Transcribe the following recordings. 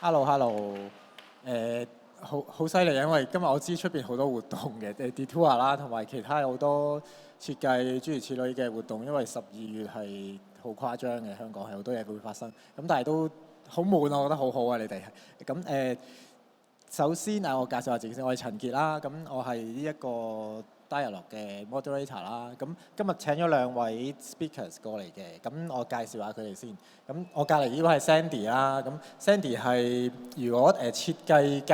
Hello，好犀利，因為今日我知出邊好多活動嘅，Detour 啦，同埋其他有好多設計諸如此類嘅活動。因為12月係好誇張嘅，香港係好多嘢會發生。咁但係都好悶啊，我覺得好好啊，你哋係咁。首先我介紹下自己先，我係陳傑啦。咁我係呢一個 Dialogue 嘅 moderator 啦。咁今日請咗2位 speakers 過嚟嘅，咁我介紹下佢哋先。咁我隔離呢位係 Sandy 啦。咁 Sandy 係如果設計界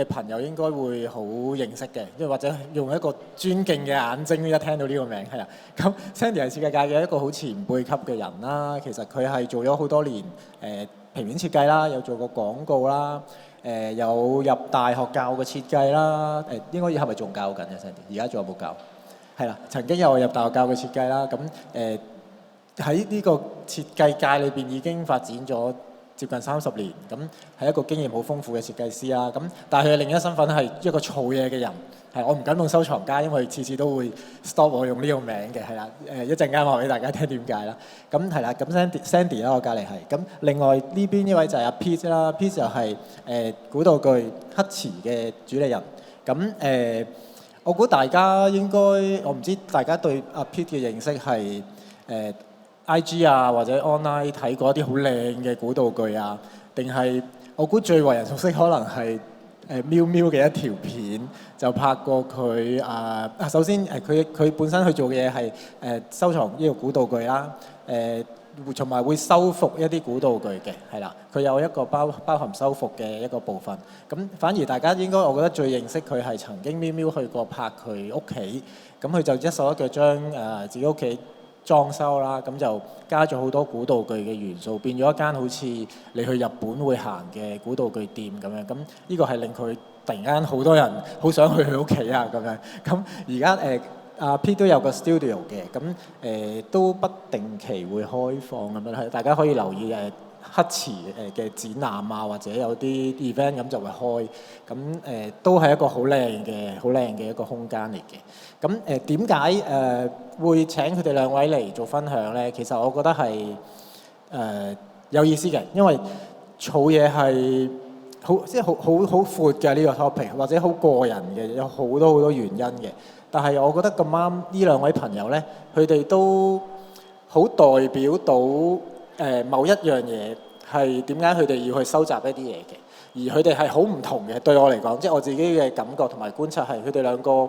嘅朋友應該會好認識嘅，因為或者用一個尊敬嘅眼睛一聽到呢個名係啊。咁 Sandy 係設計界嘅一個好前輩級嘅人啦。其實佢係做咗好多年平面設計啦，有做過廣告啦。有入大學教嘅設計啦，應該係咪仲教緊嘅 Sandy？ 而家仲有冇教？係啦，曾經有入大學教嘅設計啦。咁喺呢個設計界裏邊已經發展咗接近30年，咁係一個經驗好豐富嘅設計師啦。咁但係佢嘅另一身份係一個儲嘢嘅人，係我唔敢用收藏家，因為次次都會 stop 我用呢個名嘅，係啦。一陣間話俾大家聽點解啦。咁係啦，咁 Sandy 啦，我隔離係。咁另外呢邊呢位就係阿 Pete 啦 ，Pete 就係古道具黑池嘅主理人。咁我估大家應該，我唔知大家對阿 Pete 嘅認識係IG 啊，或者 online 睇過一啲好靚嘅古道具啊，定係我估最為人熟悉可能係喵喵嘅一條片，就拍過佢首先佢本身去做嘅嘢係收藏呢個古道具啦，同埋會修復一啲古道具嘅，係啦，佢有一個包含修復嘅一個部分。咁反而大家應該我覺得最認識佢係曾經喵喵去過拍佢屋企，咁佢就一手一腳將自己屋企裝修啦，咁就加咗好多古道具嘅元素，變咗一間好似你去日本會行嘅古道具店咁樣。咁呢個係令佢突然間好多人好想去佢屋企啊咁樣。咁而家阿 Pete 都有個 studio 嘅，咁都不定期會開放咁樣，係大家可以留意黑池嘅展覽啊，或者有啲 event 咁就會開。咁都係一個好靚嘅一個空間嚟嘅。咁點解會請佢哋2位嚟做分享咧？其實我覺得係有意思嘅，因為儲嘢係即係好闊嘅呢個 topic，或者好個人嘅，有好多原因嘅。但係我覺得咁啱呢2位朋友咧，佢哋都好代表到某一樣嘢係點解佢哋要去收集一啲嘢嘅，而佢哋係好唔同嘅。對我嚟講，即係我自己嘅感覺同埋觀察係，佢哋2個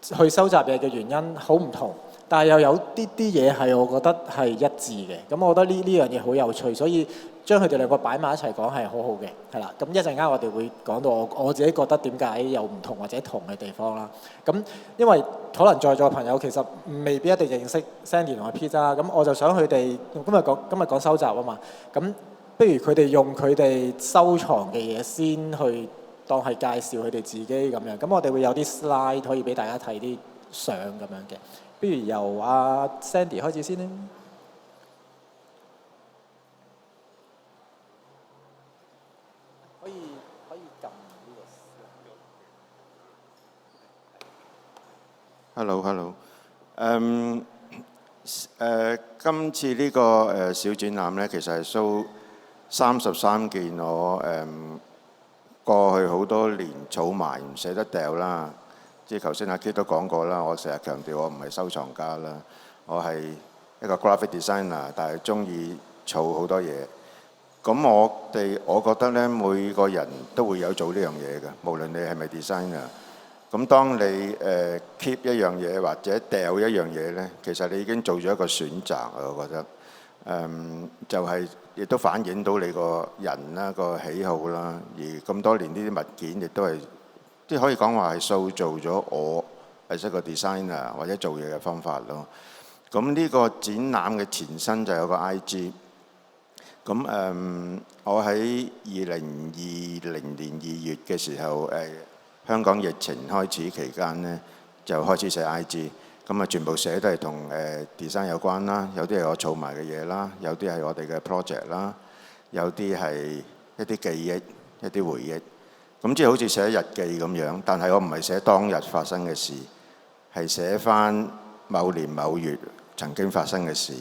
去收集嘢嘅原因好唔同，但係又有啲嘢係我覺得係一致嘅。咁我覺得呢樣嘢好有趣，所以將佢哋2個擺埋一齊講係好好嘅，係啦。咁一陣間我哋會講到我自己覺得點解有唔同或者同嘅地方啦。咁因為可能在座嘅朋友其實未必一定認識 Sandy 同埋 Pete 啦，咁我就想佢哋今日講收集啊嘛。咁不如佢哋用佢哋收藏嘅嘢先去當係介紹佢哋自己咁樣。咁我哋會有啲 slide 可以俾大家睇啲相咁樣嘅。不如由阿 Sandy 開始先啦。可以撳呢個。Hello。今次呢個小展覽咧，其實係 show 33件我過去好多年儲埋唔捨得掉啦。即係頭先阿 Kit 都講過啦，我成日強調我唔係收藏家啦，我係一個 graphic designer， 但係中意儲好多嘢。咁我覺得咧，每個人都會有做呢樣嘢嘅，無論你係咪 designer。咁當你keep 一樣嘢或者掉一樣嘢咧，其實你已經做咗一個選擇啊！我覺得就係亦都反映到你個人啦、個喜好啦。而咁多年呢啲物件亦都係即係可以講話係塑造咗我係一個 designer 或者做嘢嘅方法咯。咁呢個展覽嘅前身就有個 IG。咁我喺2020年2月嘅時候香港疫情開始期間呢，就開始寫 IG， 咁全部寫都係同design 有關啦，有啲係我儲埋嘅嘢啦，有啲係我哋嘅 project 啦，有啲係一啲記憶、一啲回憶，咁即係好似寫日記咁樣，但係我唔係寫當日發生嘅事，係寫返某年某月曾經發生嘅事。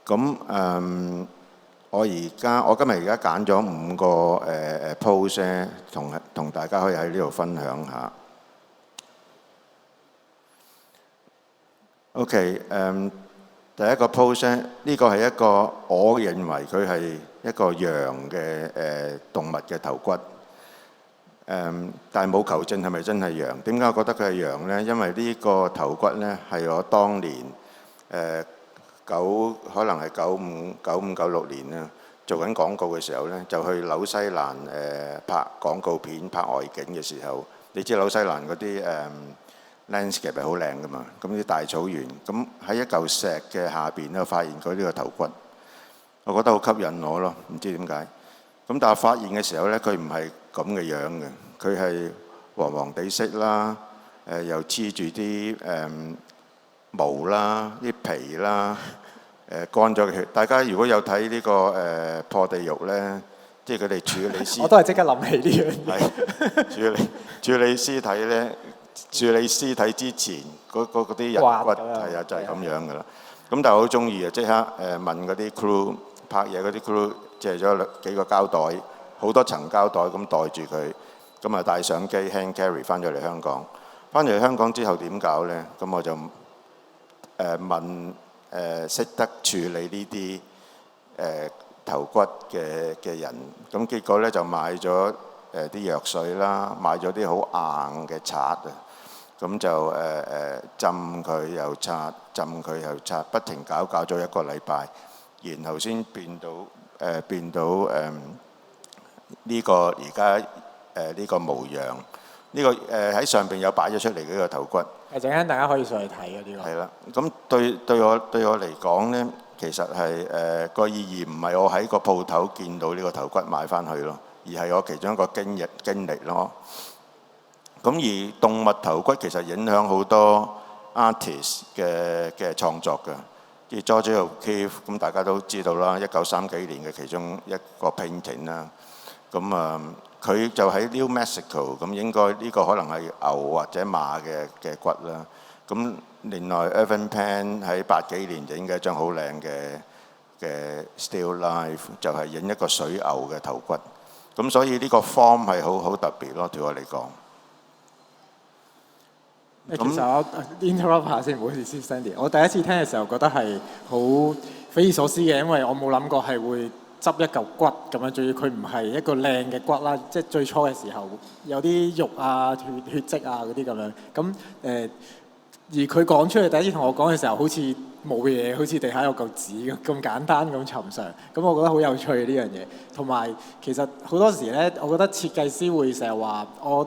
咁我今日而家揀咗5個pose 咧，同大家可以喺呢度分享下。OK，第一個 pose 咧，呢個係一個我認為佢係一個羊嘅動物嘅頭骨。但係冇求證係咪真係羊？點解我覺得佢係羊呢？因為呢個頭骨呢，係我當年可能係95、96年啦，做緊廣告嘅時候呢，就去紐西蘭拍廣告片、拍外景嘅時候，你知紐西蘭嗰啲landscape 係好靚噶嘛，咁啲大草原，咁喺一嚿石嘅下邊咧，發現佢呢個頭骨，我覺得好吸引我咯，唔知點解。咁但係發現嘅時候呢，佢唔係咁嘅樣嘅，佢係黃黃地色啦，又黐住啲毛啦、啲皮啦，乾咗嘅血。大家如果有睇呢個破地獄呢，即係佢哋處理屍體，我都係即刻諗起呢樣嘢。處理屍體呢，處理屍體之前嗰啲人骨係啊，就係咁樣噶啦。咁但係我好中意啊，即刻問嗰啲 crew 拍嘢嗰啲 crew 借咗幾個膠袋，好多層膠袋咁袋住佢，咁啊帶相機 hand carry 翻咗嚟香港。翻咗嚟香港之後點搞呢？咁我就問識得處理呢啲頭骨嘅人，咁結果呢，就買咗啲藥水啦，買咗啲好硬嘅刷啊，咁就浸佢又刷，浸佢又刷，不停搞咗1個禮拜，然後先變到呢個而家呢個模樣。呢個喺上邊有擺咗出嚟嘅呢個頭骨。陣間大家可以上去睇嘅呢個。係啦，咁對我嚟講呢，其實係個意義唔係我喺個鋪頭見到呢個頭骨買翻去咯，而係我其中一個經歷咯。咁而動物頭骨其實影響好多 artist 嘅創作㗎。即係 George O'Keeffe， 咁大家都知道啦，1930幾年嘅其中一個 painting 啦。咁佢就喺 New Mexico， 咁應該呢個可能係牛或者馬嘅骨啦。咁另外 Irving Penn 喺80幾年影嘅一張好靚嘅 still life， 就係影一個水牛嘅頭骨。咁所以呢個 form 係好特別咯，對我嚟講。其實我 interrupt 下先，唔好意思 Sandy。我第一次聽嘅時候覺得係好匪夷所思嘅，因為我冇諗過係會執一嚿骨咁樣，仲要佢唔係一個靚嘅骨啦，即係最初嘅時候有啲肉啊、血跡啊嗰啲咁樣。咁而佢講出嚟第一次同我講嘅時候，好似冇嘢，好似地下有嚿紙咁簡單咁尋常。咁我覺得好有趣呢樣嘢。同埋其實好多時咧，我覺得設計師會成日話我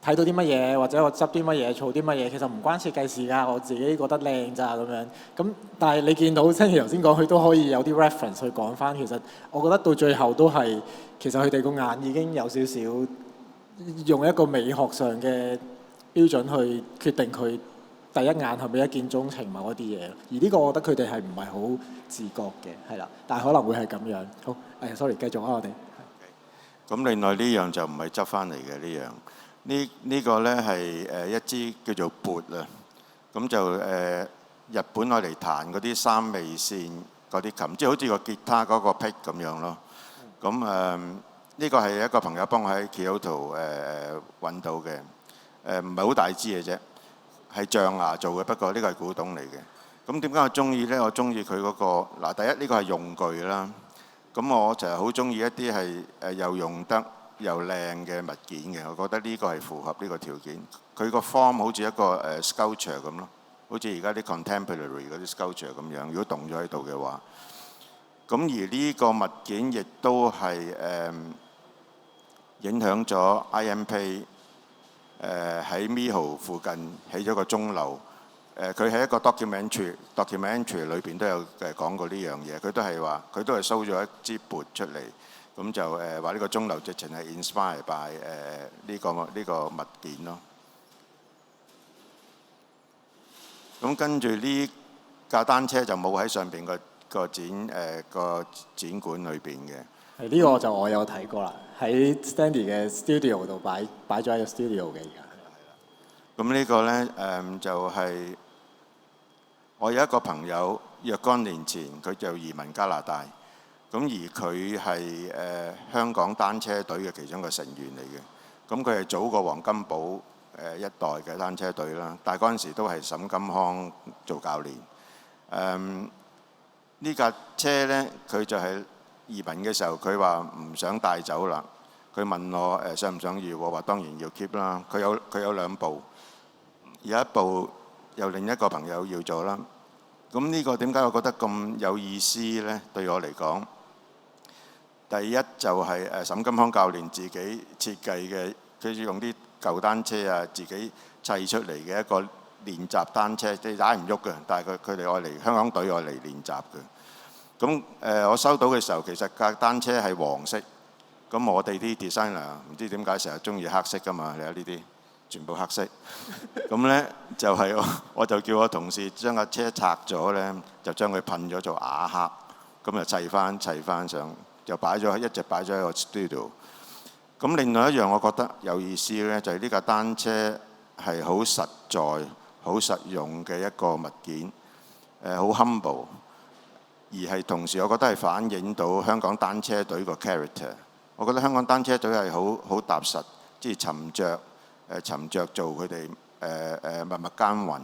睇到啲乜嘢，或者我執啲乜嘢，做啲乜嘢，其實唔關設計師㗎，我自己覺得靚咋咁樣。咁但係你見到Sandy頭先講，佢都可以有啲 reference 去講翻。其實我覺得到最後都係，其實佢哋個眼已經有少少用一個美學上嘅標準去決定佢第一眼係咪一見鍾情某一啲嘢。而呢個我覺得佢哋係唔係好自覺嘅，係啦。但係可能會係咁樣。好，sorry，繼續啊，我哋。咁另外呢樣就唔係執翻嚟嘅呢樣。呢個呢係一支叫做撥啊，咁就日本我嚟彈嗰啲3味線嗰啲琴，即係好似個吉他嗰個 pick 咁樣咯。咁呢個係一個朋友幫我喺 Kyoto 揾到嘅，唔係好大支嘅啫，係象牙做嘅，不過呢個係古董嚟嘅。咁點解我中意呢？我中意佢嗰個嗱，第一呢個係用具啦，咁我就係好中意一啲係又用得又靚嘅物件嘅，我覺得呢個係符合呢個條件。佢個 form 好似一個sculpture 咁咯，好似而家啲 contemporary 嗰啲 sculpture 咁樣。如果動咗喺度嘅話，咁而呢個物件亦都係影響咗 I.M. Pei 喺 Miho 附近起咗個鐘樓。佢喺一個 documentary 裏邊都有講過呢樣嘢。佢都係話，佢都係 show 咗一支撥出嚟。咁就話呢個鐘樓直情係 inspire by 呢個物件咯。咁跟住呢架單車就冇喺上邊個展館裏邊嘅。呢個我有睇過啦，喺 Sandy 嘅 studio 度擺咗喺個 studio 嘅而家。咁呢個呢，就係我有一個朋友若干年前佢就移民加拿大。咁而佢係香港單車隊嘅其中一個成員嚟嘅。咁佢係早過黃金寶一代嘅單車隊啦，但係嗰陣時都係沈金康做教練。呢架車呢，佢就係移民嘅時候，佢話唔想帶走啦。佢問我想唔想要，我話當然要 keep 啦。佢有兩部，有一部由另一個朋友要咗啦。咁呢個點解我覺得咁有意思呢？對我嚟講，第一就係沈金康教練自己設計嘅，佢用啲舊單車啊，自己砌出嚟嘅一個練習單車，即係踩唔喐嘅，但係佢哋愛嚟香港隊愛嚟練習嘅。咁我收到嘅時候，其實架單車係黃色。咁我哋啲 designer 唔知點解成日中意黑色㗎嘛？你睇呢啲全部黑色。咁呢就係我就叫我同事將架車拆咗呢，就將佢噴咗做啞黑，咁就砌翻上，就一直擺咗喺個 studio。咁另外一樣我覺得有意思呢，就係呢架單車係好實在、好實用嘅一個物件，好 humble， 而係同時我覺得係反映到香港單車隊個 character。我覺得香港單車隊係好踏實，即係沉着做佢哋默默耕耘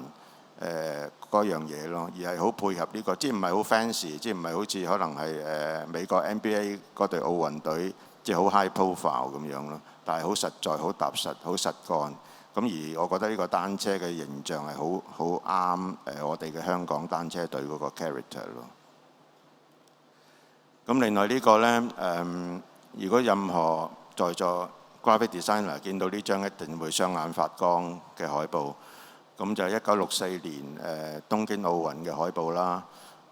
嗰樣嘢咯，而係好配合呢個，即係唔係好 fancy，即係唔係好似可能係美國 NBA 嗰隊奧運隊，即係好 high profile 咁樣咯。但係好實在、好踏實、好實幹。咁而我覺得呢個單車嘅形象係好啱我哋嘅香港單車隊嗰個 character 咯。咁另外呢個呢，如果任何在座 graphic designer 見到呢張一定會雙眼發光嘅海報，咁就係1964年東京奧運嘅海報啦。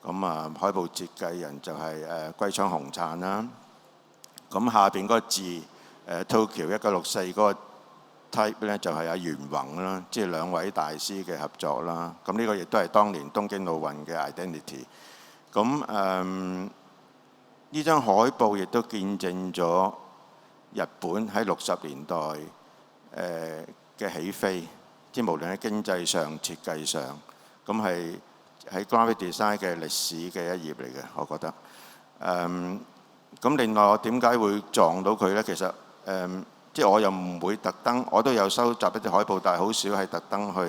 咁海報設計人就係龜倉雄燦啦。咁下邊嗰個字Tokyo 1964嗰個 type 呢，就係阿袁宏啦，即係兩位大師嘅合作啦。咁呢個亦都係當年東京奧運嘅 identity。咁呢張海報亦都見證咗日本喺60年代嘅起飛，即係無論喺經濟上、設計上，咁係喺 graphic design 嘅歷史嘅一頁嚟嘅，我覺得。咁另外我點解會撞到佢呢？其實即係我又唔會特登，我都有收集一啲海報，但係好少係特登去，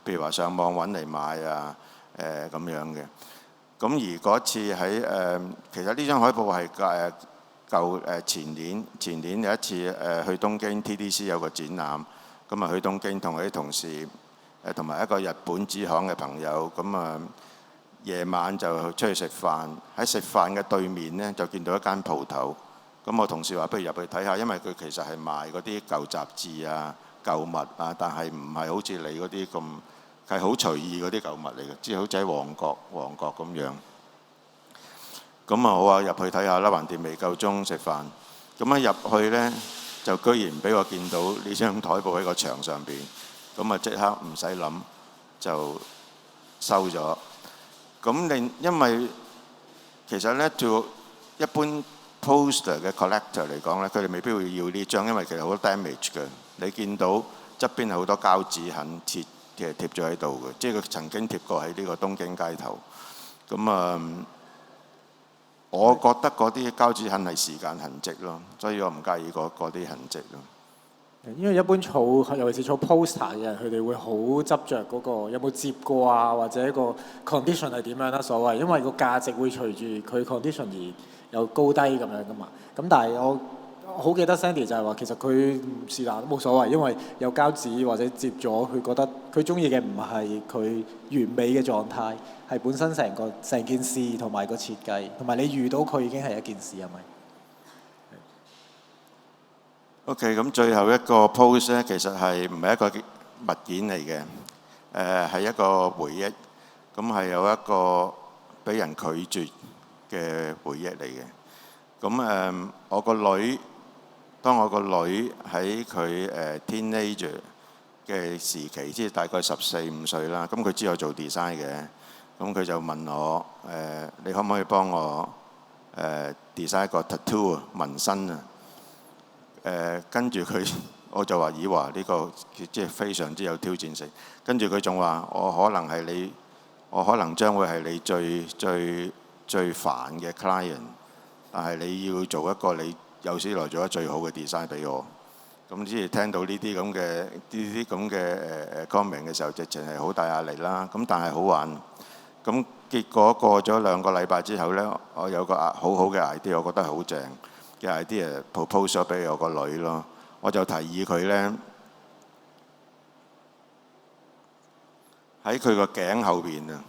譬如話上網揾嚟買啊咁樣嘅。咁而嗰次喺其實呢張海報係前年有一次去東京 TDC 有個展覽，咁去東京同我啲同事同埋一個日本支行嘅朋友，咁夜晚就出去食飯，喺食飯嘅對面呢，就見到一間鋪頭，咁我同事話不如入去睇下，因為佢其實係賣嗰啲舊雜誌啊、舊物啊，但係唔係好似你嗰啲咁。係好隨意嗰啲舊物嚟嘅，即係好似喺旺角咁樣。咁我話入去睇下啦，橫掂未夠鐘食飯。咁一入去呢，就居然俾我見到呢張台布喺個牆上邊。咁即刻唔使諗就收咗。因為其實呢，做一般 poster 嘅 collector 嚟講呢，佢哋未必會要呢張，因為其實好多 damage 嘅。你見到側邊係好多膠紙痕貼咗喺度嘅，即係佢曾經貼過喺呢個東京街頭。咁我覺得嗰啲膠紙痕係時間痕跡咯，所以我唔介意嗰啲痕跡咯。因為一般儲，尤其是儲 poster 嘅人，佢哋會好執着嗰個有冇摺過啊，或者個 condition 係點樣啦，所謂，因為個價值會隨住佢 condition 而有高低咁樣噶嘛。咁但係我好記得 Sandy 就係話，其實佢是但都冇所謂，因為有膠紙或者摺咗，佢覺得佢中意嘅唔係佢完美嘅狀態，係本身成件事同埋個設計，同埋你遇到佢已經係一件事，係咪？OK， 咁最後一個 pose 咧，其實係唔係一個物件嚟嘅？係一個回憶。咁係有一個俾人拒絕嘅回憶嚟嘅。咁當我個女喺佢teenager 嘅時期，即係大概14、15歲啦。咁佢知我做 design 嘅，咁佢就問我你可唔可以幫我design 一個 tattoo 紋身啊？跟住我就話：咦話呢個即係非常之有挑戰性。跟住佢仲話：我可能將會係你最煩嘅 client。但係你要做一個你有史以來做得最好嘅 design 俾我。咁之前聽到呢啲咁嘅comment 嘅時候，直情係好大壓力啦。咁但係好玩。咁結果過咗2個禮拜之後呢，我有個好好嘅 idea，我覺得好正嘅 idea propose 咗俾我個女咯。我就提議佢呢，喺佢個頸後邊啊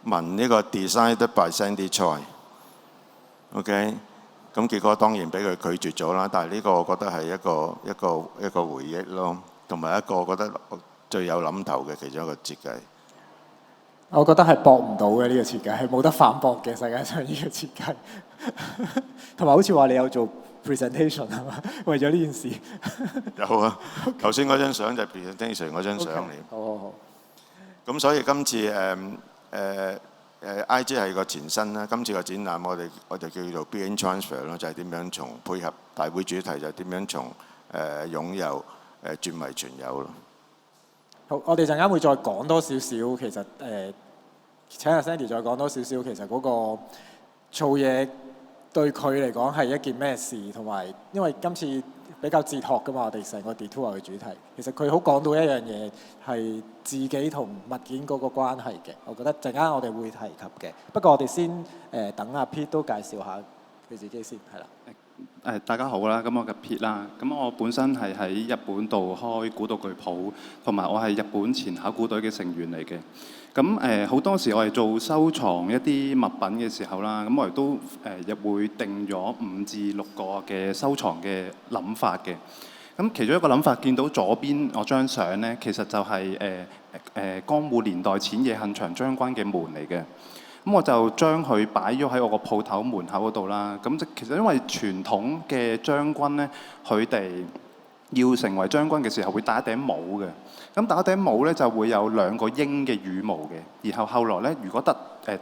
紋呢個 Designed by Sandy Choi。OK， 咁結果當然俾佢拒絕咗啦。但係呢個我覺得係一個回憶咯，同埋一個我覺得最有諗頭嘅其中一個設計。我覺得係駁唔到嘅呢個設計，係冇得反駁嘅世界上呢個設計。同埋好似話你有做 presentation 係嘛？為咗呢件事。有啊，頭先嗰張相就係 presentation 嗰張相嚟。好。咁所以今次IG 係個前身啦。今次個展覽我就叫做 Brain Transfer 咯，就係點樣從配合大會主題，就係點樣從擁有轉為存有咯。好，我哋陣間會再講多少少，其實請阿 Sandy 再講多少少，其實嗰個做嘢對佢嚟講係一件咩事，同埋因為今次比較哲學㗎嘛，我哋成個 Detour 嘅主題，其實佢好講到一樣嘢係自己同物件嗰個關係嘅。我覺得陣間我哋會提及嘅。不過我哋先等阿 Pete 都介紹下佢自己先，係啦。大家好啦，咁我嘅 Pete 啦，咁我本身係喺日本度開古道具鋪，同埋我係日本前考古隊嘅成員嚟嘅。咁好多時我哋做收藏一啲物品嘅時候啦，咁我哋都會定咗5至6個嘅收藏嘅諗法嘅。咁其中一個諗法，見到左邊我張相呢，其實就係江戶年代淺野幸長將軍嘅門嚟嘅。咁我就將佢擺咗喺我個鋪頭門口嗰度啦。咁其實因為傳統嘅將軍呢，佢哋要成為將軍嘅時候會戴一頂帽嘅。咁戴一頂帽呢，就會有2個鷹嘅羽毛嘅。然後後來呢，如果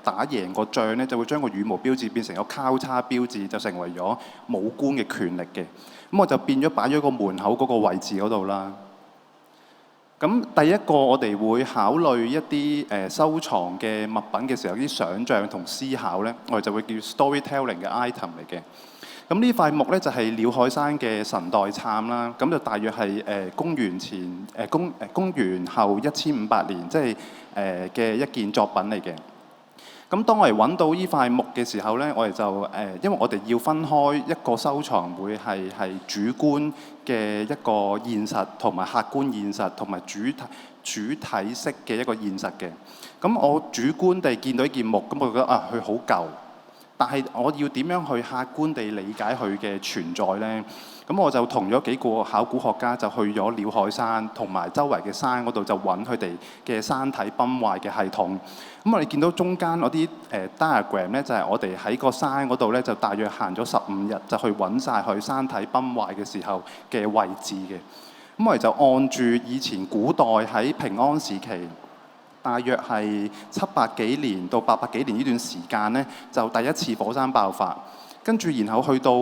打贏個仗呢，就會將個羽毛標誌變成個交叉標誌，就成為咗武官嘅權力嘅。咁我就變咗擺咗個門口嗰個位置嗰度啦。咁第一個我哋會考慮一啲收藏嘅物品嘅時候，啲想像同思考呢，我哋就會叫 storytelling 嘅 item 嚟嘅。咁呢塊木呢，就係鳥海山嘅神代懺啦。咁就大約係公元後1500年，即係嘅一件作品嚟嘅。咁當我哋揾到呢塊木嘅時候呢，我哋就因為我哋要分開一個收藏會係主觀嘅一個現實，同埋客觀現實，同埋主體式嘅一個現實嘅。咁我主觀地見到一件木，咁我覺得佢好舊。但係我要點樣去客觀地理解佢嘅存在呢？咁我就同咗幾個考古學家就去咗鳥海山同埋周圍嘅山嗰度，就揾佢哋嘅山體崩壞嘅系統。咁我哋見到中間嗰啲diagram 呢，就係我哋喺個山嗰度呢，就大約行咗15日，就去揾晒佢山體崩壞嘅時候嘅位置嘅。咁我哋就按住以前古代喺平安時期，大約係700幾年到800幾年呢段時間呢，就第一次火山爆發。跟住然後去到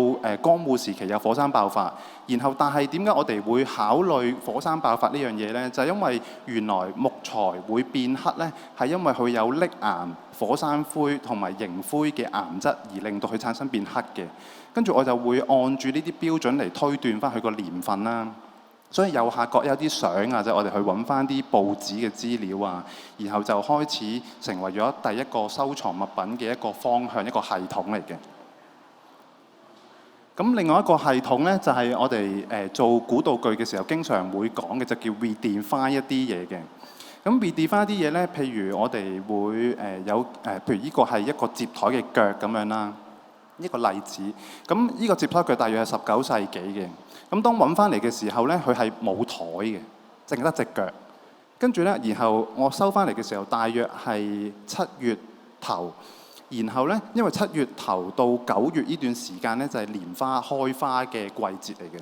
江戶時期有火山爆發。然後但係點解我哋會考慮火山爆發呢樣嘢呢？就係因為原來木材會變黑呢，係因為佢有礫岩、火山灰同埋凝灰嘅岩質而令到佢產生變黑嘅。跟住我就會按住呢啲標準嚟推斷翻佢個年份啦。所以右下角有啲相啊，就我哋去揾翻啲報紙嘅資料啊，然後就開始成為咗第一個收藏物品嘅一個方向，一個系統嚟嘅。咁另外一個系統呢，就係我哋做古道具嘅時候經常會講嘅，就叫 redefine 一啲嘢嘅。咁 redefine 一啲嘢呢，譬如我哋會有譬如呢個係一個接台嘅腳咁樣啦，一個例子。咁呢個接台腳大約係19世紀嘅。咁當揾翻嚟嘅時候呢，佢係冇台嘅，淨得隻腳。跟住呢，然後我收翻嚟嘅時候，大約係7月頭。然後呢，因為7月頭到9月呢段時間呢，就係蓮花開花嘅季節嚟嘅。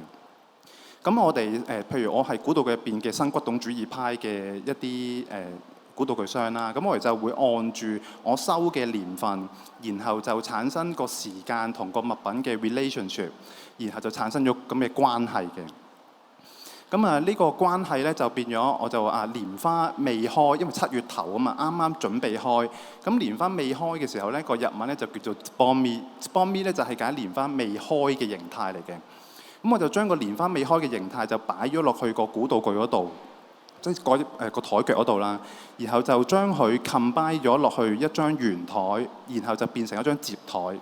咁我哋譬如我係古道具入邊嘅新古董主義派嘅一啲古道具商啦，咁我哋就會按住我收嘅年份，然後就產生個時間同個物品嘅 relationship， 然後就產生咗咁嘅關係嘅。咁啊呢個關係咧就變咗，我就話蓮花未開，因為7月頭啊嘛，啱啱準備開。咁蓮花未開嘅時候咧，個日文咧就叫做 Tsubomi 咧就係解蓮花未開嘅形態嚟嘅。咁我就將個蓮花未開嘅形態就擺咗落去個古道具嗰度，即係個台腳嗰度啦。然後就將佢 combine 咗落去一張圓台，然後就變成一張摺台。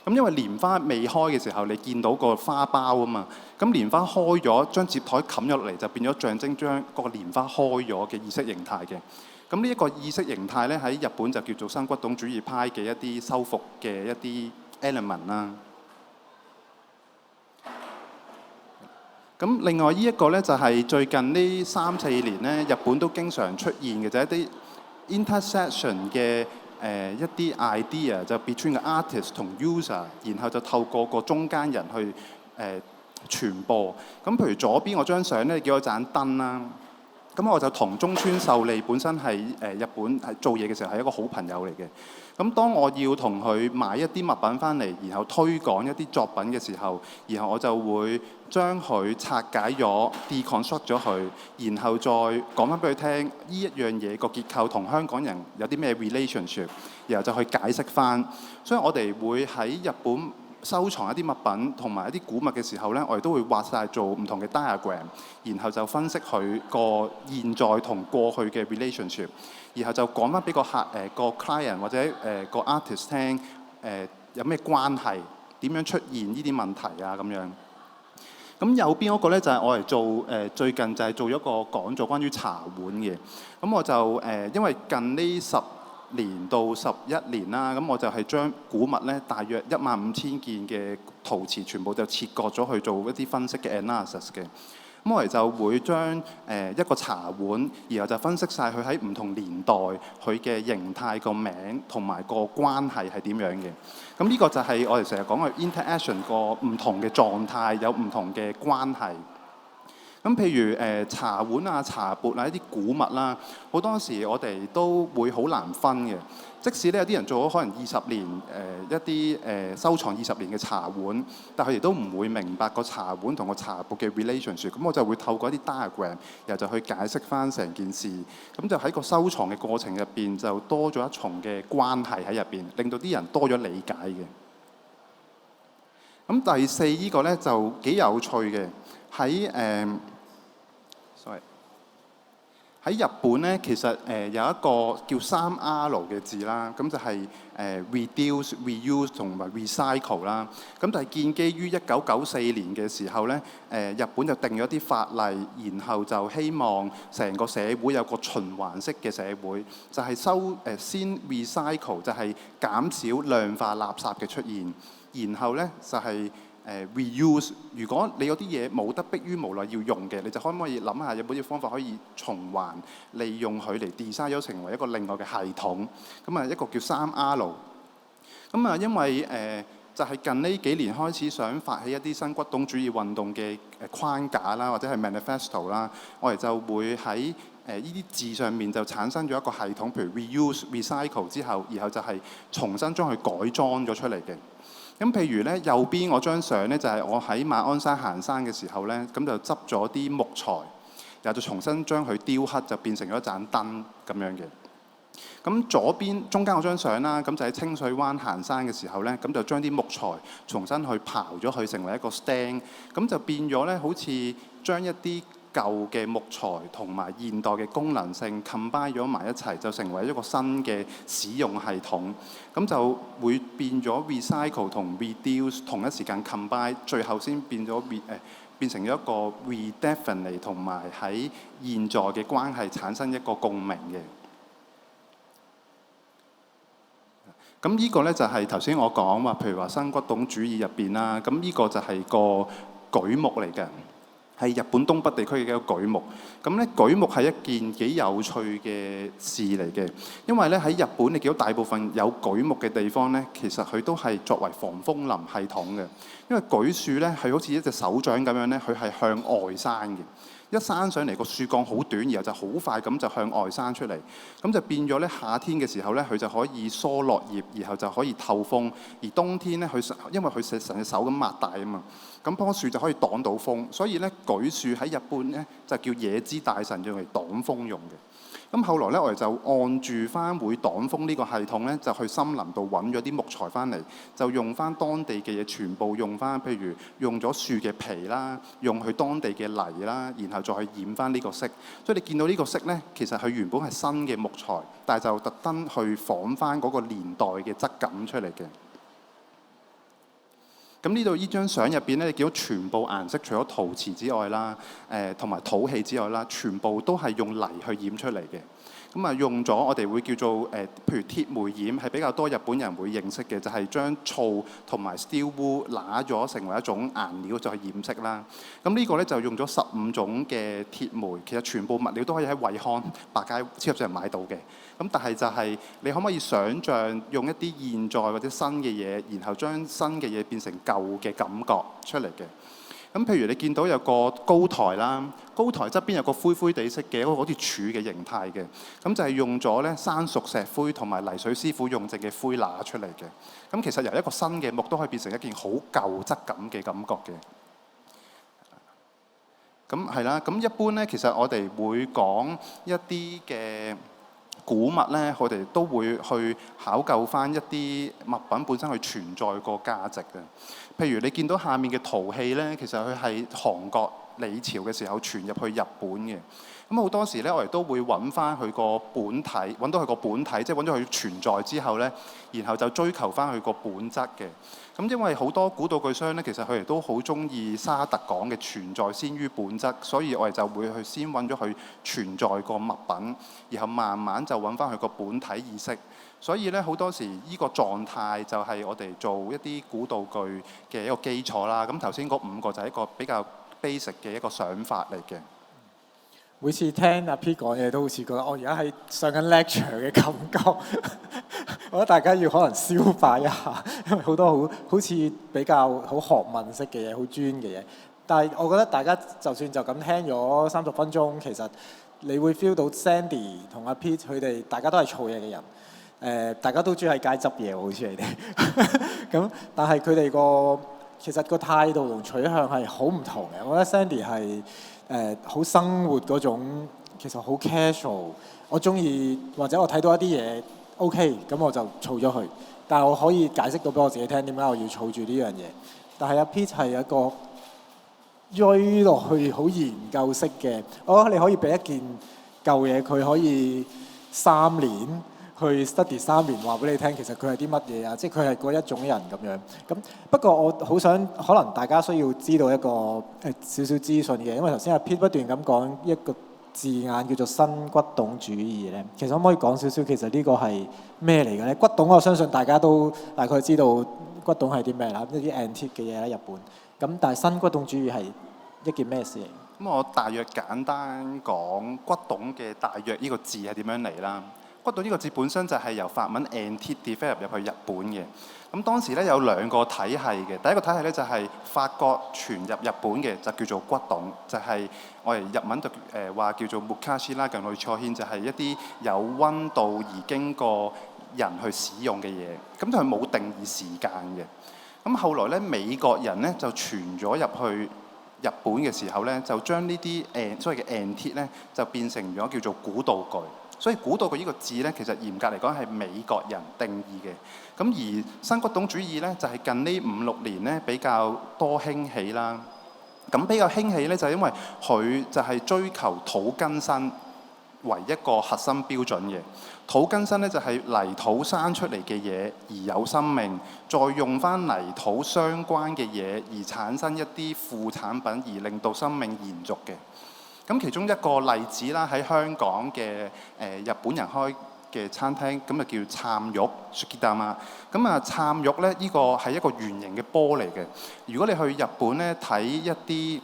咁因為蓮花未開嘅時候，你見到個花苞啊嘛，咁蓮花開咗，將摺台冚咗落嚟，就變咗象徵將嗰個蓮花開咗嘅意識形態嘅。咁呢一個意識形態咧，喺日本就叫做新骨董主義派嘅一啲修復嘅一啲 element 啦。咁另外呢一個咧，就係最近呢3-4年咧，日本都經常出現嘅就係一啲 intersection 嘅一啲 idea 就 between 個 artist 同 user， 然後就透過個中間人去傳播。咁譬如左邊嗰張相咧，見到盞燈啦。咁我就同中村秀利本身係日本係做嘢嘅時候係一個好朋友嚟嘅。咁當我要同佢買一啲物品翻嚟，然後推廣一啲作品嘅時候，然後我就會將佢拆解咗 deconstruct 咗佢，然後再講翻俾佢聽，呢一樣嘢個結構同香港人有啲咩 relationship， 然後就去解釋翻。所以我哋會喺日本收藏一啲物品同埋一啲古物嘅時候咧，我哋都會畫晒做唔同嘅 diagram， 然後就分析佢個現在同過去嘅 relationship， 然後就講翻俾個個 client 或者個 artist 聽有咩關係，點樣出現呢啲問題啊咁樣。咁右邊嗰個咧就係我嚟做最近就係做咗個講座關於茶碗嘅。咁我就因為近呢10年到11年啦，咁我就係將古物咧大約15000件嘅陶瓷全部就切割咗去做一啲分析嘅 analysis 嘅。咁我哋就會將一個茶碗，然後就分析晒佢喺唔同年代佢嘅形態、個名同埋個關係係點樣嘅。咁呢個就係我哋成日講嘅 interaction 個唔同嘅狀態有唔同嘅關係。咁譬如茶碗啊、茶缽啊一啲古物啦，好多時我哋都會好難分嘅。即使咧有啲人做咗可能20年一啲收藏20年嘅茶碗，但佢哋都唔會明白個茶碗同個茶缽嘅 relationship。咁我就會透過一啲 diagram，然後就去解釋翻成件事。咁就喺個收藏嘅過程入邊，就多咗一重嘅關係喺入邊，令到啲人多咗理解嘅。咁第4呢個咧就幾有趣嘅。喺日本咧，其實有一個叫3R 嘅字啦，咁就係reduce、reuse 同埋 recycle 啦。咁就係建基於1994年嘅時候咧，日本就定咗啲法例，然後就希望成個社會有個循環式嘅社會，就係先 recycle， 就係減少量化垃圾嘅出現，然後咧就係reuse， 如果你有啲嘢冇得迫於無奈要用嘅，你就可唔可以諗下有冇啲方法可以循環利用佢嚟 design 咗成為一個另外嘅系統。咁啊一個叫3R。咁啊因為就係近呢幾年開始想發起一啲新骨董主義運動嘅框架啦，或者係 manifesto 啦，我哋就會喺呢啲字上面就產生咗一個系統，譬如 reuse、recycle 之後，然後就係重新將佢改裝咗出嚟嘅。咁譬如咧，右邊嗰張相咧就係我喺馬鞍山行山嘅時候咧，咁就執咗啲木材，然後就重新將佢雕刻，就變成咗一盞燈咁樣嘅。咁左邊中間嗰張相啦，咁就喺清水灣行山嘅時候咧，咁就將啲木材重新去刨咗佢，成為一個 stand， 咁就變咗咧，好似將一啲舊嘅木材同埋現代嘅功能性 combine 咗埋一齊，就成為一個新嘅使用系統。咁就會變咗 recycle 同 reduce 同一時間 combine， 最後先變咗變成咗一個 redefinite 同埋喺現在嘅關係產生一個共鳴嘅。咁呢個咧就係頭先我講話，譬如話新骨董主義入邊啦，咁呢個就係個舉目嚟嘅。係日本東北地區嘅一個舉目，咁咧舉目係一件幾有趣嘅事嚟嘅，因為咧喺日本你見到大部分有舉目嘅地方咧，其實佢都係作為防風林系統嘅，因為舉樹咧係好似一隻手掌咁樣咧，佢係向外生嘅，一生上嚟個樹幹好短，然後就好快咁就向外生出嚟，咁就變咗咧夏天嘅時候咧，佢就可以疏落葉，然後就可以透風。而冬天咧，因為佢成隻手咁擘大啊嘛，咁棵樹就可以擋到風，所以咧舉樹喺日本咧就叫野之大神，用嚟擋風用嘅。咁後來咧，我哋就按住翻會擋風呢個系統咧，就去森林度揾咗啲木材翻嚟，就用翻當地嘅嘢，全部用翻，譬如用咗樹嘅皮啦，用佢當地嘅泥啦，然後再去染翻呢個色。所以你見到呢個色咧，其實佢原本係新嘅木材，但係就特登去仿翻嗰個年代嘅質感出嚟嘅。咁呢度呢張相入邊咧，你見到全部顏色除咗陶瓷之外啦，同埋土器之外啦，全部都係用泥去染出嚟嘅。咁啊，用咗我哋會叫做譬如鐵煤染，係比較多日本人會認識嘅，就係將醋同埋 steel wool 揦咗成為一種顏料，就去染色啦。咁呢個咧就用咗15種嘅鐵煤，其實全部物料都可以喺惠康百佳超級市場買到嘅。咁但係就係你可唔可以想像用一啲現在或者新嘅嘢，然後將新嘅嘢變成舊嘅感覺出嚟嘅？咁譬如你見到有個高台啦，高台側邊有個灰灰地色嘅一個好似柱嘅形態嘅，咁就係用咗咧生熟石灰同埋泥水師傅用剩嘅灰揦出嚟嘅。咁其實由一個新嘅木都可以變成一件好舊質感嘅感覺嘅。咁係啦，咁一般咧，其實我哋會講一啲嘅古物咧，我哋都會去考究翻一啲物品本身佢存在個價值嘅。譬如你見到下面嘅陶器咧，其實佢係韓國李朝嘅時候傳入去日本嘅。咁好多時咧，我哋都會揾翻佢個本體，揾到佢個本體，即係揾咗佢存在之後咧，然後就追求翻佢個本質嘅。咁因為好多古道具商咧，其實佢哋都好中意沙特講嘅存在先於本質，所以我哋就會去先揾咗佢存在個物品，然後慢慢就揾翻佢個本體意識。所以咧，好多時呢個狀態就係我哋做一啲古道具嘅一個基礎啦。咁頭先嗰5個就係一個比較 basic 嘅一個想法嚟嘅。每次聽阿 Pete 講嘢都好似覺得我而家喺上緊 lecture 嘅感覺，我覺得大家要可能消化一下，因為好多好似比較好學問式嘅嘢，好專嘅嘢。但係我覺得大家就算就咁聽咗30分鐘，其實你會 feel 到 Sandy 同阿 Pete 佢哋大家都係做嘢嘅人。大家都中意喺街執嘢喎，好似你哋。咁，但係佢哋其實個態度同取向係好唔同嘅。我覺得 Sandy 係好生活嗰種，其實好 casual。我中意或者我睇到一啲嘢 OK，咁我就儲咗佢。但係我可以解釋到俾我自己聽點解我要儲住呢樣嘢。但係阿 Pete 係一個追落去好研究式嘅。我覺得你可以俾一件舊嘢，佢可以3年。去 study 3年，話俾你聽，其實佢係啲乜嘢啊？即係佢係嗰一種人咁樣。咁不過我好想，可能大家需要知道一個少少資訊嘅，因為頭先阿 Pete 不斷咁講一個字眼叫做新骨董主義咧。其實可唔可以講少少？其實呢個係咩嚟嘅咧？骨董我相信大家都大概知道骨董係啲咩啦，一啲 antique 嘅嘢喺日本。咁但係新骨董主義係一件咩事嚟？咁我大約簡單講骨董嘅大約呢個字係點樣嚟啦。骨董呢個字本身就係由法文 antique develop 入去日本嘅。咁當時咧有2個體系嘅，第一個體系咧就係法國傳入日本嘅，就叫做骨董，就係我哋日文就話叫做 mukashi 啦，近來錯牽就係一啲有溫度而經過人去使用嘅嘢，咁就係冇定義時間嘅。咁後來咧美國人咧就傳咗入去日本嘅時候咧，就將呢啲所謂嘅 antique 咧就變成咗叫做古道具。所以古道具呢個字咧，其實嚴格嚟講係美國人定義嘅。咁而新骨董主義咧，就係近呢5-6年咧比較多興起啦。咁比較興起咧，就係因為佢就係追求土更新為一個核心標準嘅。土更新咧就係泥土生出嚟嘅嘢而有生命，再用翻泥土相關嘅嘢而產生一啲副產品，而令到生命延續嘅。咁其中一個例子啦，喺香港嘅日本人開嘅餐廳，咁就叫杉玉 Sukidama。咁啊，杉玉咧，呢個係一個圓形嘅波嚟嘅。如果你去日本咧睇一啲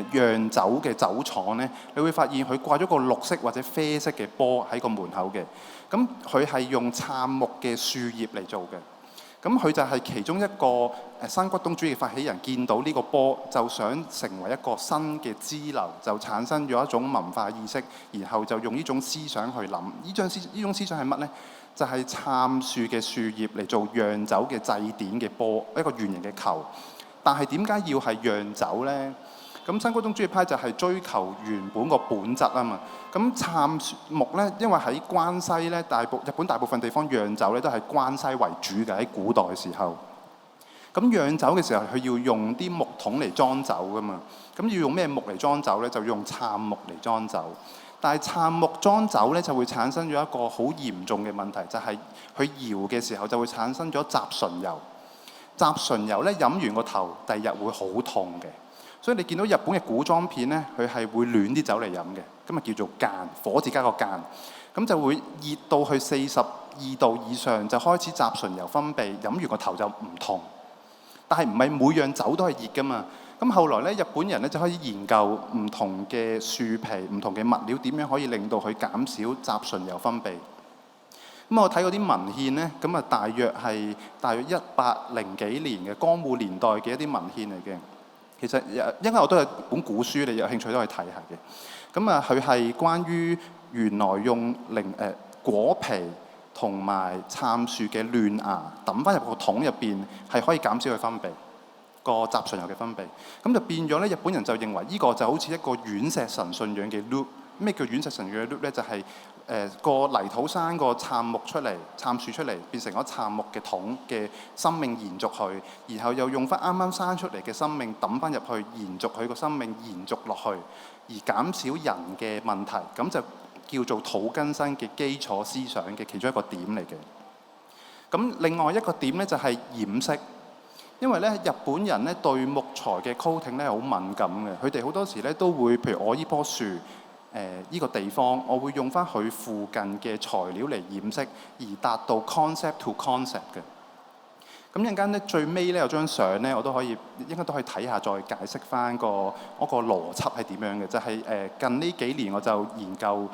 釀酒嘅酒廠咧，你會發現佢掛咗個綠色或者啡色嘅波喺個門口嘅。咁佢係用杉木嘅樹葉嚟做嘅。咁佢就係其中一個新骨董主義發起人，見到呢個波就想成為一個新嘅支流，就產生咗一種文化意識，然後就用呢種思想去諗。呢種思想係乜呢？就係杉樹嘅樹葉嚟做釀酒嘅祭典嘅波，一個圓形嘅球。但係點解要係釀酒呢？咁新骨董主義派就係追求原本個本質啊嘛。咁杉木咧，因為喺關西咧，日本大部分地方釀酒咧都係關西為主嘅，喺古代時候。咁釀酒嘅時候，佢要用啲木桶嚟裝酒噶嘛。咁要用咩木嚟裝酒咧？就用杉木嚟裝酒。但係杉木裝酒咧，就會產生咗一個好嚴重嘅問題，就係佢搖嘅時候就會產生咗雜醇油。雜醇油咧，飲完個頭，第二日會好痛嘅。所以你見到日本嘅古裝片咧，佢係會暖啲酒嚟飲嘅，咁啊叫做間，火字加個間，咁就會熱到去42度以上，就開始雜醇油分泌，飲完個頭就唔痛。但係唔係每樣酒都係熱噶嘛？咁後來咧，日本人咧就開始研究唔同嘅樹皮、唔同嘅物料點樣可以令到佢減少雜醇油分泌。咁我睇嗰啲文獻咧，咁啊大約1800幾年嘅江戶年代嘅一啲文獻嚟嘅。其實因為我都有本古書，你有興趣都可以睇下嘅。咁啊，佢係關於原來用果皮同埋杉樹嘅嫩芽抌翻入個桶入邊，係可以減少佢分泌個雜醇油嘅分泌。咁就變咗咧，日本人就認為呢個就好似一個軟石神信仰嘅 loop。咩叫軟石神信仰嘅 loop 咧？就係個泥土生個杉木出嚟，杉樹出嚟，變成咗杉木嘅桶嘅生命延續佢，然後又用翻啱啱生出嚟嘅生命抌翻入去，延續佢個生命延續落去，而減少人嘅問題，咁就叫做土根生嘅基礎思想嘅其中一個點嚟嘅。咁另外一個點咧就係染色，因為咧日本人咧對木材嘅 coating 咧好敏感嘅，佢哋好多時咧都會，譬如我依棵樹。呢個地方，我會用翻佢附近嘅材料嚟染色，而達到 concept to concept 嘅。咁陣間咧，最尾咧有張相咧，我都可以應該都可以睇下，再解釋翻嗰個邏輯係點樣嘅。就係近呢幾年我就研究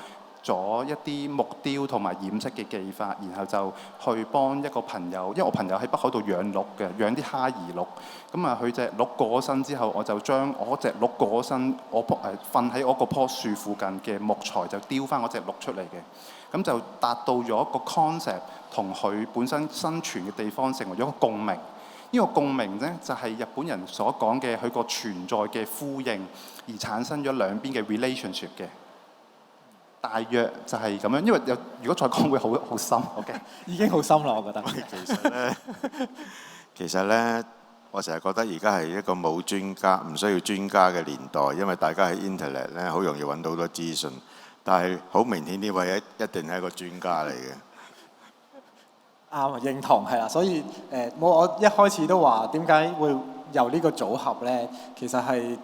咗一啲木雕同埋染色嘅技法，然後就去幫一個朋友，因為我朋友喺北海道養鹿嘅，養啲哈兒鹿。咁啊，佢隻鹿過咗身之後，我就將我隻鹿過咗身，我瞓喺我嗰棵樹附近嘅木材就雕翻嗰隻鹿出嚟嘅。咁就達到咗一個 concept 同佢本身生存嘅地方成為咗一個共鳴。呢個共鳴咧就係日本人所講嘅佢個存在嘅呼應，而產生咗兩邊嘅 relationship 嘅。大約就係咁樣，因為如果再講會好深。OK， 已經好深啦，我覺得。其實咧，我成日覺得而家係一個冇專家、唔需要專家嘅年代，因為大家喺 Internet 咧好容易揾到好多資訊。但係好明顯呢位一定係一個專家嚟嘅。啱，認同係啦。所以我一開始都話點解會有呢個組合咧？其實係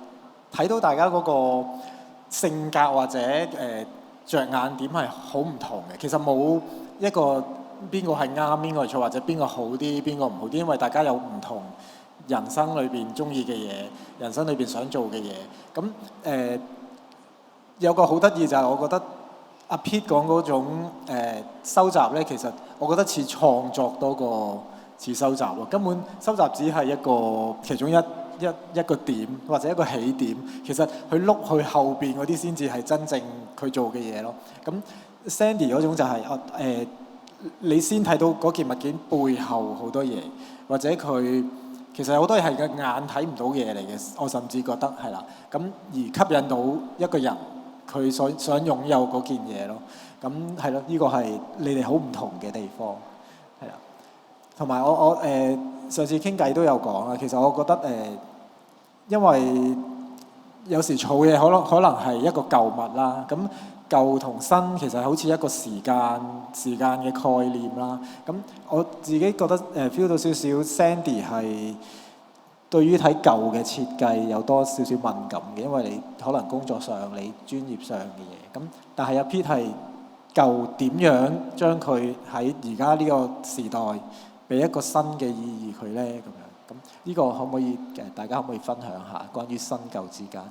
睇到大家嗰個性格或者着眼點係好唔同嘅，其實冇一個邊個係啱，邊個係錯，或者邊個好啲，邊個唔好啲，因為大家有唔同人生裏邊中意嘅嘢，人生裏邊想做嘅嘢。咁有個好得意就係我覺得阿 Pete 講嗰種收集咧，其實我覺得似創作多過似收集咯。根本收集只係一個其中一個點或者一個起點，其實佢碌去後邊嗰啲先至係真正佢做嘅嘢咯。咁 Sandy 嗰種就係你先睇到嗰件物件背後好多嘢，或者佢其實好多嘢係個眼睇唔到嘢嚟嘅。我甚至覺得係啦。咁而吸引到一個人，佢想擁有嗰件嘢咯。咁係咯，呢個係你哋好唔同嘅地方，係啦。同埋我上次傾偈都有講啦。其實我覺得因為有時儲嘢可能係一個舊物啦。咁舊同新其實好似一個時間嘅概念啦。咁我自己覺得feel 到少少 Sandy 係對於睇舊嘅設計有多少少敏感嘅，因為你可能工作上你專業上嘅嘢。咁但係阿 Pete 係舊點樣將佢喺而家呢個時代俾一個新嘅意義佢咧？咁樣。咁呢個可唔可以大家可唔可以分享下關於新舊之間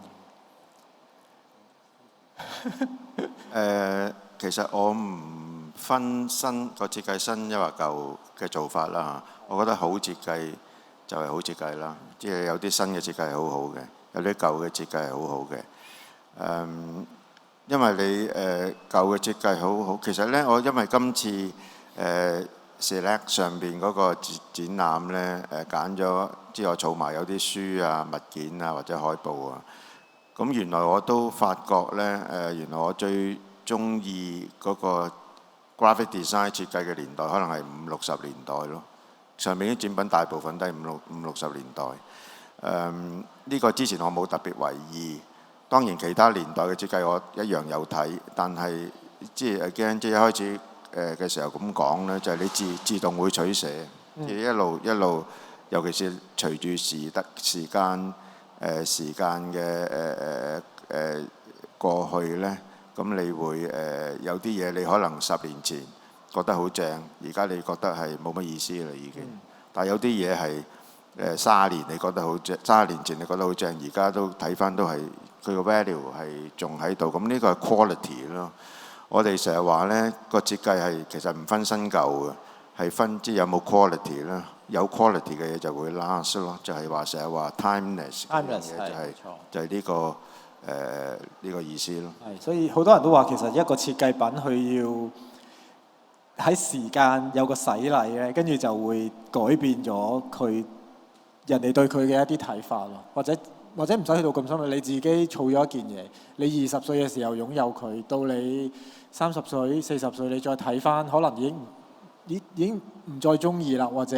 嘅？其實我唔分新個設計新抑或舊嘅做法啦。我覺得好設計就係好設計啦，即係有啲新嘅設計係好好嘅，有啲舊嘅設計係好好嘅。因為你舊嘅設計好好，其實呢，我因為今次Select 上邊嗰個展覽呢，揀咗，即係我儲埋有啲書啊、物件啊或者海報啊。咁原來我都發覺呢，原來我最中意嗰個 graphic design 設計嘅年代，可能係50、60年代咯。上面啲展品大部分都係50、60年代。呢個之前我冇特別為意。當然其他年代嘅設計我一樣有睇，但係即係驚即係一開始嘅時候咁講呢，就係你自動會取捨，一路一路，尤其是隨住時間嘅過去呢，咁你會有啲嘢你可能10年前覺得好正，而家你覺得係冇乜意思啦已經。但係有啲嘢係30年你覺得好正，30年前你覺得好正，而家都睇翻都係佢個 value 係仲喺度。咁呢個係 quality 咯。我哋成日話呢個設計係其實唔分新舊嘅，係分即係有冇 quality 啦。有 quality 嘅嘢就會 last 咯，就係話成日話 timeless 嘅嘢就係呢個意思咯。係，所以好多人都話其實一個設計品佢要喺時間有個洗禮咧，跟住就會改變咗佢人哋對佢嘅一啲睇法咯，或者唔使去到咁深，你自己儲咗一件嘢，你20歲嘅時候擁有佢，到你30歲、40歲，你再睇翻，可能已經唔再中意啦，或者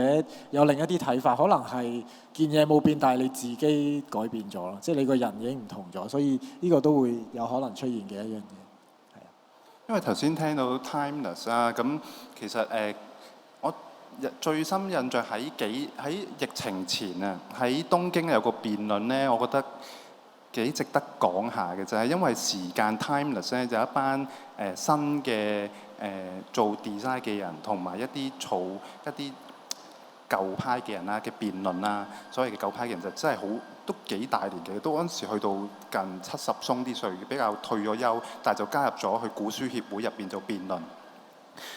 有另一啲睇法，可能係件嘢冇變，但係你自己改變咗咯，即係你個人已經唔同咗，所以呢個都會有可能出現嘅一樣嘢。因為頭先聽到 timeless 啊，咁其實我最深印象喺疫情前啊，喺東京有個辯論呢，我覺得幾值得講下嘅，就係因為時間 timeless 咧，就一班新嘅做 design 嘅人，同埋一啲舊派嘅人啦嘅辯論啦。所謂嘅舊派嘅人就真係都幾大年紀，都嗰陣時去到近70鬆啲歲，比較退咗休，但係就加入咗去古書協會入邊做辯論。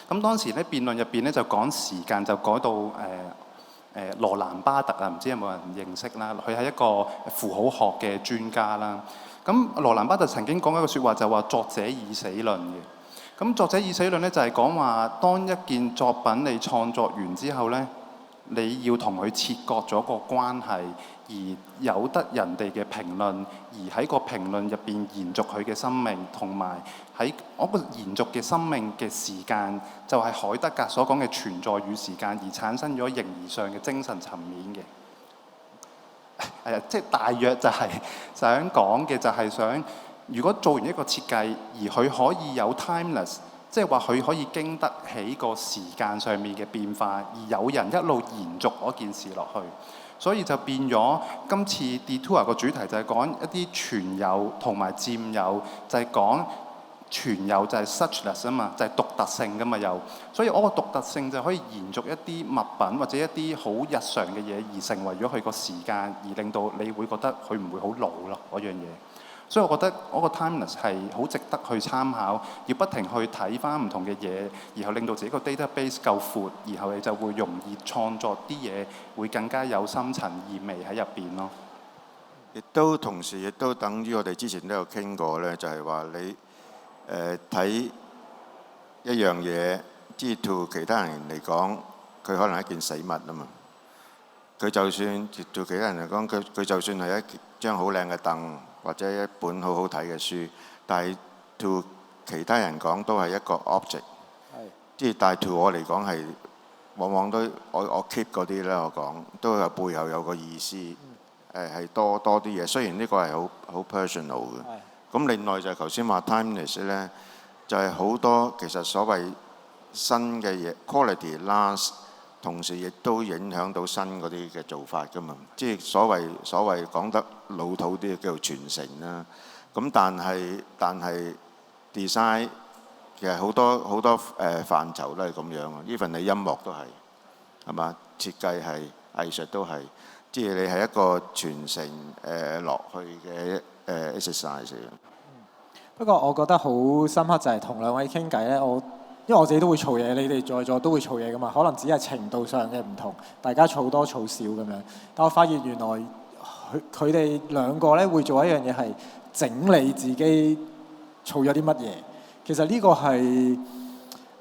咁當時咧辯論入邊咧就講時間，就講到羅蘭巴特啊，唔知有冇人認識啦？佢係一個符號學嘅專家啦。咁羅蘭巴特曾經講一個説話，就話作者已死論嘅。咁作者已死論咧就係講話，當一件作品你創作完之後咧，你要同佢切割咗個關係，而有得人哋嘅評論，而喺個評論入邊延續佢嘅生命，同埋喺嗰個延續嘅生命嘅時間，就係海德格所講嘅存在與時間，而產生咗形而上嘅精神層面嘅。即係大約就係想講嘅就係想，如果做完一個設計，而佢可以有 timeless。即係話佢可以經得起個時間上面嘅變化，而有人一路延續嗰件事落去，所以就變咗今次 Detour 個主題就係講一啲存有同埋佔有，就係講存有就係 suchness 啊嘛，就係獨特性噶嘛又，所以嗰個獨特性就可以延續一啲物品或者一啲好日常嘅嘢，而成為咗佢個時間，而令到你會覺得佢唔會好老咯嗰樣嘢。所以我覺得嗰個 timeless 係好值得去參考，要不停去睇翻唔同嘅嘢，然後令到自己個 database 夠闊，然後你就會容易創作啲嘢，會更加有深層意味喺入邊咯。亦都同時亦都等於我哋之前都有傾過呢，就係話你睇一樣嘢，即係對其他人嚟講，佢可能係一件死物啊嘛。佢就算對其他人嚟講，佢就算係一張好靚嘅凳，或者一本好好睇嘅書，但係對其他人講都係一個 object。即係但係對我嚟講係往往都我 keep 嗰啲咧，我講都有背後有個意思，係多啲嘢。雖然呢個係好 personal 嘅。咁另外就係頭先話 timeless 咧，就係好多其實所謂新嘅嘢 quality last。同時亦都影響到新嗰啲嘅做法㗎嘛，即係所謂講得老土啲叫做傳承啦。咁但係 design 其實好多範疇都係咁樣啊。even 你音樂都係嘛，設計係藝術都係，即係你係一個傳承落去嘅exercise 嚟嘅。不過我覺得好深刻就係同兩位傾偈咧，我因為我自己都會儲嘢，你哋在座都會儲嘢噶嘛，可能只係程度上嘅唔同，大家儲多儲少咁樣。但我發現原來佢哋兩個咧會做一樣嘢係整理自己儲咗啲乜嘢。其實呢個係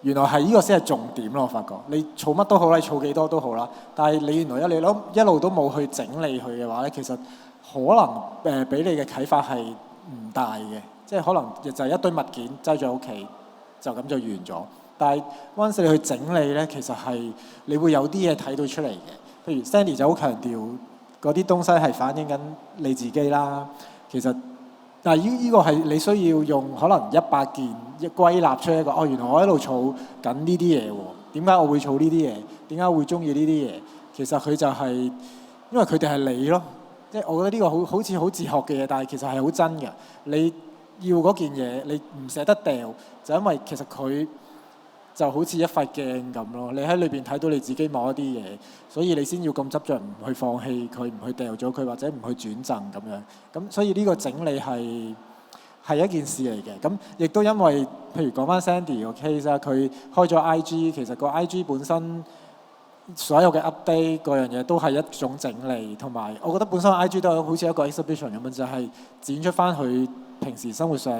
原來係呢個先係重點咯，我發覺你儲乜都好啦，你儲幾多都好啦，但係你原來一路都冇去整理佢嘅話咧，其實可能俾你嘅啟發係唔大嘅，即係可能就係一堆物件擠咗屋企，就咁就完咗。但係 once 你去整理咧，其實係你會有啲嘢睇到出嚟嘅。譬如 Sandy 就好強調嗰啲東西係反映緊你自己啦。其實但係呢個係你需要用可能100件歸納出一個原來我喺度儲緊呢啲嘢喎。點解我會儲呢啲嘢？點解我會中意呢啲嘢？其實佢就係因為佢哋係你咯。即係我覺得呢個好似好哲學嘅嘢，但係其實係好真嘅。你要嗰件嘢，你唔捨得掉，就因為其實佢就好似一塊鏡咁咯。你喺裏邊睇到你自己某一啲嘢，所以你先要咁執着唔去放棄佢，唔去掉咗佢，或者唔去轉贈咁樣。咁所以呢個整理係一件事嚟嘅。咁亦都因為譬如講翻 Sandy 個 case 啦，佢開咗 IG， 其實個 IG 本身所有嘅 update 嗰樣嘢都係一種整理，同埋我覺得本身 IG 都好似一個 exhibition 咁樣，就係展出翻佢平時生活上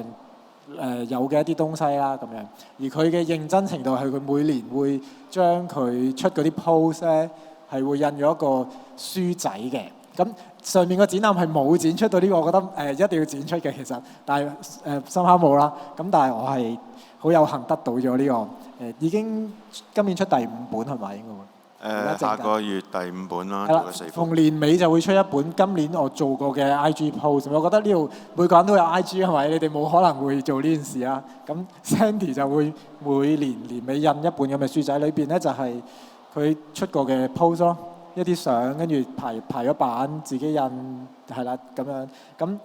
有嘅一啲東西啦咁樣。而佢嘅認真程度係佢每年會將佢出嗰啲 post 咧係會印咗一個書仔嘅。咁上面個展覽係冇展出到呢個，我覺得一定要展出嘅其實，但係深刻冇啦。咁但係我係好有幸得到咗呢個已經今年出第5本係咪應該會？下個月第5本啦，係啦，做咗4本。逢年尾就會出一本。今年我做過嘅 IG post， 我覺得呢度每個人都有 IG 係咪？你哋冇可能會做呢件事啦。咁 Sandy 就會每年年尾印一本咁嘅書仔，裏邊咧就係佢出過嘅 post 咯，一啲相，跟住排咗版，自己印係啦咁樣。咁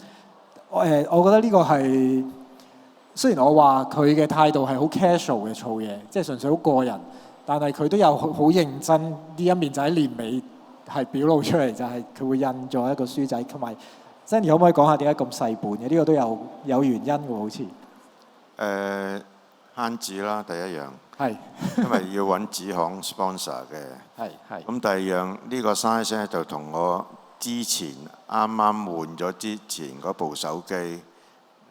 我覺得呢個係雖然我話佢嘅態度係好 casual 嘅儲嘢，即係純粹好個人。但係佢都有好認真呢一面，就喺年尾係表露出嚟，就係佢會印咗一個書仔。同埋 Sandy 可唔可以講下點解咁細本嘅？呢個都有原因嘅，好似慳紙啦，第一樣係因為要揾紙行 sponsor 嘅。係咁第二樣呢個 size 咧就同我之前啱啱換咗之前嗰部手機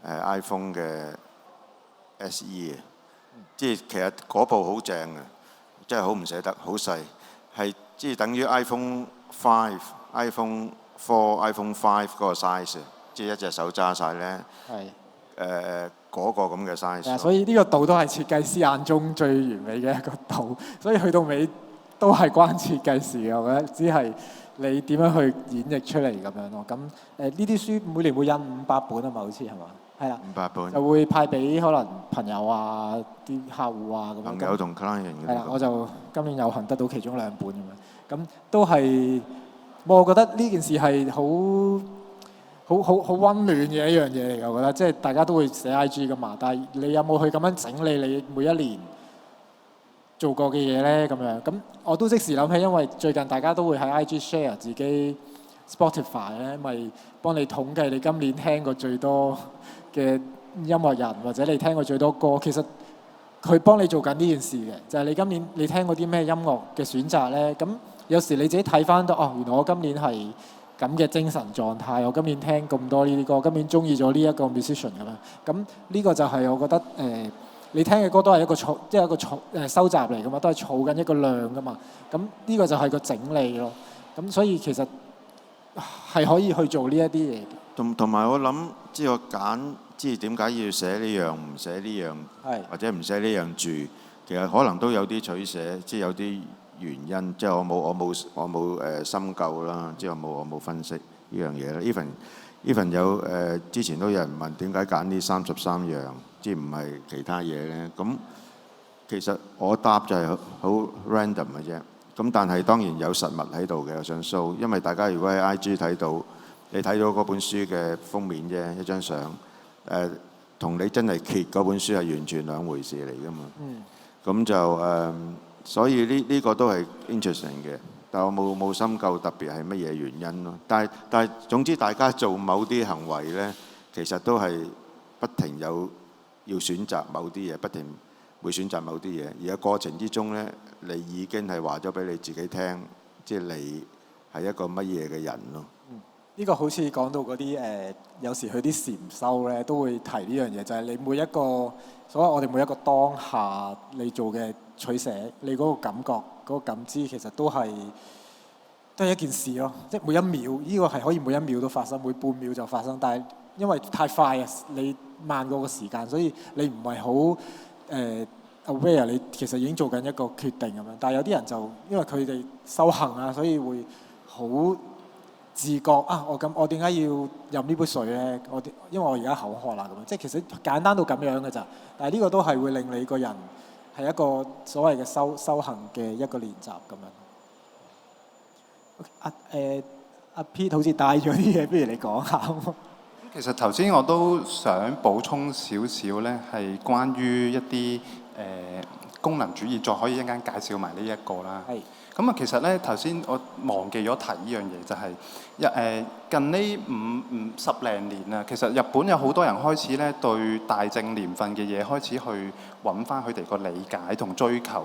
iPhone 嘅 SE 啊，即係其實嗰部好正嘅。真係好唔捨得，好細，係即係等於 iPhone 5、iPhone 4、iPhone 5嗰個 size， 即係一隻手揸晒咧。係嗰個咁嘅 size。所以呢個度都係設計師眼中最完美嘅一個度，所以去到尾都係關設計師嘅，我覺得只係你點樣去演繹出嚟咁樣咯。咁呢啲書每年會印500本啊嘛，好似係嘛？係啦，500本就會派俾可能朋友啊、啲客戶啊咁樣。朋友同 client 嘅。係啦，我就今年有幸得到其中2本咁樣，咁都係我覺得呢件事係好溫暖嘅一樣嘢嚟嘅。我覺得即係大家都會寫 IG 噶嘛，但係你有冇去咁樣整理你每一年做過嘅嘢咧？咁樣咁我都即時諗起，因為最近大家都會喺 IG share 自己 Spotify 咧，咪幫你統計你今年聽過最多嘅音樂人，或者你聽過最多歌。其實佢幫你做緊呢件事嘅，就係你今年你聽過啲咩音樂嘅選擇咧？咁有時你自己睇翻到原來我今年係咁嘅精神狀態，我今年聽咁多呢啲歌，今年中意咗呢一個 musician 咁樣。咁呢個就係我覺得你聽嘅歌都係一個收集嚟噶嘛，都係儲緊一個量噶嘛。咁呢個就係個整理咯。咁所以其實係可以去做呢一啲嘢。同埋我諗，即係我揀，即係點解要寫呢樣唔寫呢樣，或者唔寫呢樣住，其實可能都有啲取捨，即係有啲原因。即係我冇深究啦，即係我冇分析呢樣嘢啦。even 有之前都有人問點解揀呢33樣，即係唔係其他嘢咧？咁其實我答就係好 random 嘅啫。咁但係當然有實物喺度嘅，我想 show，因為大家如果喺 IG 睇到，你睇到嗰本書嘅封面啫，一張相，同你真係揭嗰本書係完全兩回事嚟噶嘛。咁就所以呢個都係 interesting 嘅，但我冇深究特別係乜嘢原因咯。但係總之大家做某啲行為咧，其實都係不停要選擇某啲嘢，不停會選擇某啲嘢，而喺過程之中呢，你已經係話咗俾你自己聽，即係你係一個乜嘢嘅人咯。呢個好似講到嗰啲有時去啲禪修咧，都會提呢樣嘢，就係你每一個所謂我哋每一個當下你做嘅取捨，你嗰個感覺、嗰個感知，其實都係一件事咯。即係每一秒，呢個係可以每一秒都發生，每半秒就發生。但係因為太快啊，你慢過個時間，所以你唔係好aware，你其實已經做緊一個決定咁樣。但係有啲人就因為佢哋修行啊，所以會好自覺啊！我點解要飲呢杯水咧？因為我而家口渴啦咁樣，即係其實簡單到咁樣嘅咋。但係呢個都係會令你個人係一個所謂嘅修行嘅一個練習咁樣。阿 Pete 好似帶咗啲嘢，不如你講下。其實頭先我都想補充少少咧，係關於一啲功能主義，再可以一陣間介紹埋呢一個啦。係。咁啊，其實咧頭先我忘記咗提呢樣嘢，就係近呢十零年啊，其實日本有好多人開始咧對大正年份嘅嘢開始去揾翻佢哋個理解同追求。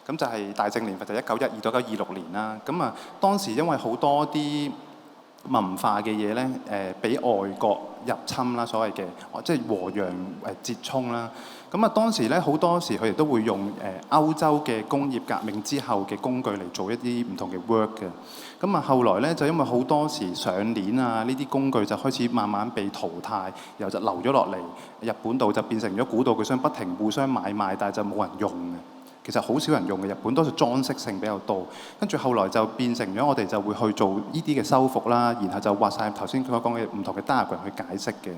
咁就係大正年份就1912到1926年啦。咁啊，當時因為好多啲文化嘅嘢咧，俾外國入侵啦，所謂嘅即係和洋折衝啦。咁啊，當時咧好多時佢哋都會用歐洲嘅工業革命之後嘅工具嚟做一啲唔同嘅 work 嘅。咁啊，後來咧就因為好多時上鏈啊，呢啲工具就開始慢慢被淘汰，然後就流咗落嚟日本度，就變成咗古道具商不停互相買賣，但係就冇人用嘅。其實好少人用嘅，日本多數裝飾性比較多。跟住後來就變成咗我哋就會去做呢啲嘅修復啦，然後就畫晒頭先佢講嘅唔同嘅 diagram 去解釋嘅。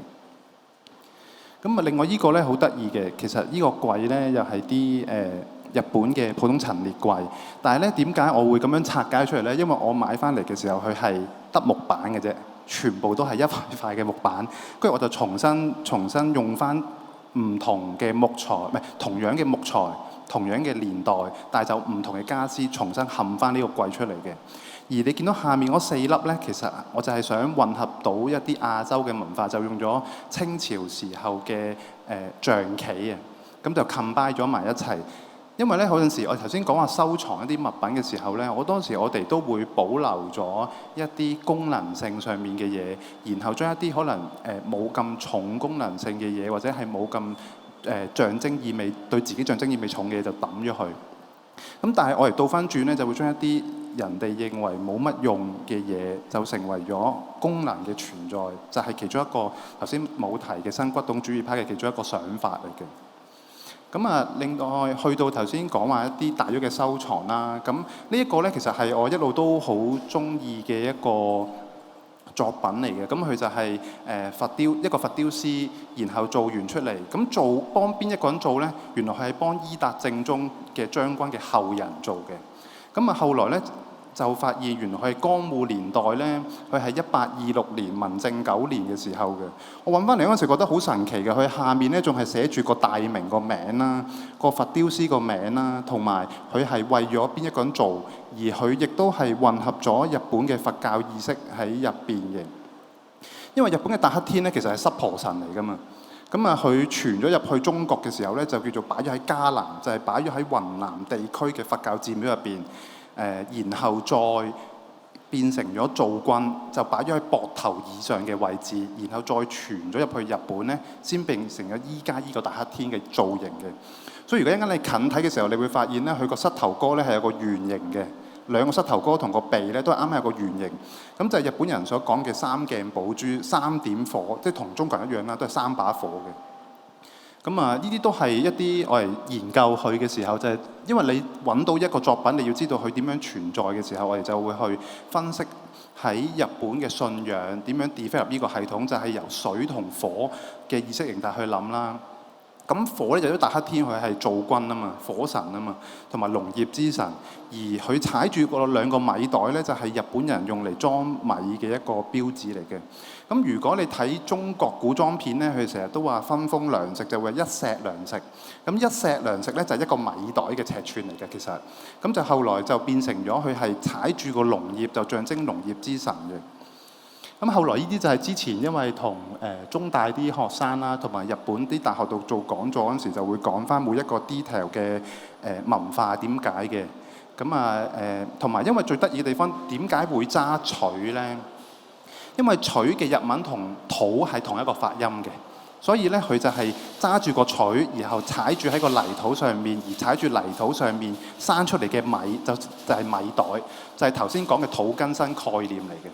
咁啊，另外呢個咧好得意嘅，其實呢個櫃咧又係啲日本嘅普通陳列櫃，但係咧點解我會咁樣拆解出嚟咧？因為我買翻嚟嘅時候佢係得木板嘅啫，全部都係一塊塊嘅木板，跟住我就重新用翻唔同嘅木材，唔係同樣嘅木材。同樣嘅年代，但係就唔同嘅家私重新冚翻呢個櫃出嚟嘅。而你見到下面嗰4粒呢，其實我就係想混合到一啲亞洲嘅文化，就用咗清朝時候嘅象棋啊，咁就 combine 咗埋一齊。因為咧，有陣時我頭先講話收藏一啲物品嘅時候咧，當時我哋都會保留咗一啲功能性上面嘅嘢，然後將一啲可能冇咁重功能性嘅嘢，或者係冇咁象徵意味對自己象徵意味重嘅嘢就抌咗去。咁但係我哋倒翻轉咧，就會將一啲人哋認為冇乜用嘅嘢，就成為咗功能嘅存在，就係其中一個頭先冇提嘅新古董主義派嘅其中一個想法嚟嘅。咁啊，另外去到頭先講話一啲大約嘅收藏啦，咁呢一個咧其實係我一路都好中意嘅一個作品嚟嘅。咁佢就係一個佛雕師，然後做完出嚟。咁幫邊一個人做咧？原來係幫伊達政宗嘅將軍嘅後人做嘅。咁啊，後來咧就發現原來係江戶年代咧，佢係1826年民政9年嘅時候嘅。我揾翻嚟嗰陣時覺得好神奇嘅，佢下面咧仲係寫住個大名個名啦，個佛雕師個名啦，同埋佢係為咗邊一個人做，而佢亦都係混合咗日本嘅佛教意識喺入邊嘅。因為日本嘅大黑天咧其實係濕婆神嚟㗎嘛，咁啊佢傳咗入去中國嘅時候咧就叫做擺咗喺迦南，就係擺咗喺雲南地區嘅佛教寺廟入邊。然後再變成咗造君，就擺咗喺膊頭以上嘅位置，然後再傳咗入去日本咧，先變成咗依家依個大黑天嘅造型嘅。所以如果一陣間你近睇嘅時候，你會發現咧，佢個膝頭哥咧係有個圓形嘅，兩個膝頭哥同個鼻咧都係啱啱有個圓形。咁就係日本人所講嘅三鏡寶珠、三點火，即係同中國人一樣啦，都係三把火嘅。咁啊，呢啲都係一啲我哋研究佢嘅時候，就係因為你揾到一個作品，你要知道佢點樣存在嘅時候，我哋就會去分析喺日本嘅信仰點樣 develop 呢個系統，就係由水同火嘅意識形態去諗啦。咁火咧就係大黑天，佢係造君啊嘛，火神啊嘛，同埋農業之神。而佢踩住嗰兩個米袋咧，就係日本人用嚟裝米嘅一個標誌嚟嘅。咁如果你睇中國古裝片咧，佢成日都話分封糧食就會一石糧食。咁一石糧食咧就係一個米袋嘅尺寸嚟嘅，其實。咁就後來就變成咗佢係踩住個農業，就象徵農業之神嘅。咁後來呢啲就係之前因為同中大啲學生啦，同埋日本啲大學度做講座嗰陣時，就會講翻每一個 detail 嘅文化點解嘅。咁同埋因為最得意嘅地方點解會揸錘咧？因為錘嘅日文同土係同一個發音嘅，所以咧佢就係揸住個錘，然後踩住喺個泥土上面，而踩住泥土上面生出嚟嘅米就係米袋，就係頭先講嘅土根生概念嚟嘅。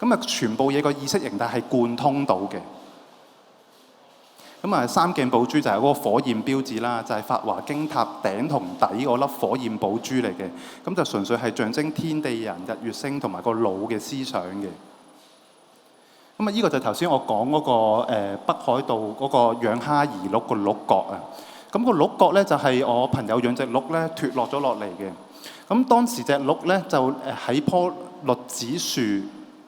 咁全部嘢個意識形態係貫通到嘅。咁三鏡寶珠就係嗰個火焰標誌啦，就係法華經塔頂同底嗰粒火焰寶珠嚟嘅。咁就純粹係象徵天地人、日月星同埋個腦嘅思想嘅。咁呢個就頭先我講嗰個北海道嗰個養蝦兒鹿個鹿角啊。咁個鹿角咧就係我朋友養隻鹿咧脱落咗落嚟嘅。咁當時隻鹿咧就喺棵栗子樹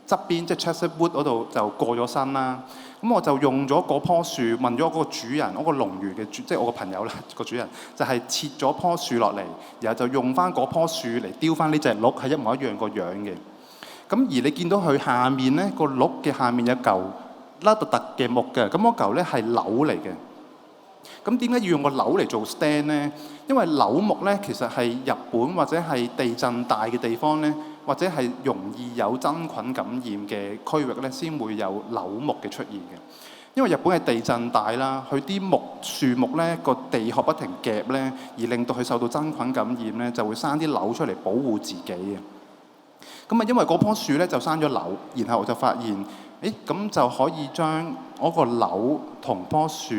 側邊，即係 Chestnut Wood 嗰度就過咗身啦。咁我就用咗嗰棵樹問咗嗰個主人，嗰個農園嘅即係我個朋友啦個主人，就係切咗棵樹落嚟，然後就用翻嗰棵樹嚟雕翻呢隻鹿，係一模一樣個樣嘅。咁而你見到佢下面咧個鹿嘅下面有嚿凹凸嘅木嘅，咁嗰嚿咧係柳嚟嘅。咁點解要用個柳嚟做 stand 咧？因為柳木咧其實係日本或者係地震大嘅地方咧，或者係容易有真菌感染嘅區域咧，先會有柳木嘅出現嘅。因為日本係地震大啦，佢啲樹木咧個地殼不停夾咧，而令到佢受到真菌感染咧，就會生啲柳出嚟保護自己嘅。咁因為嗰棵樹咧就生咗柳，然後我就發現，咁就可以將嗰個柳同棵樹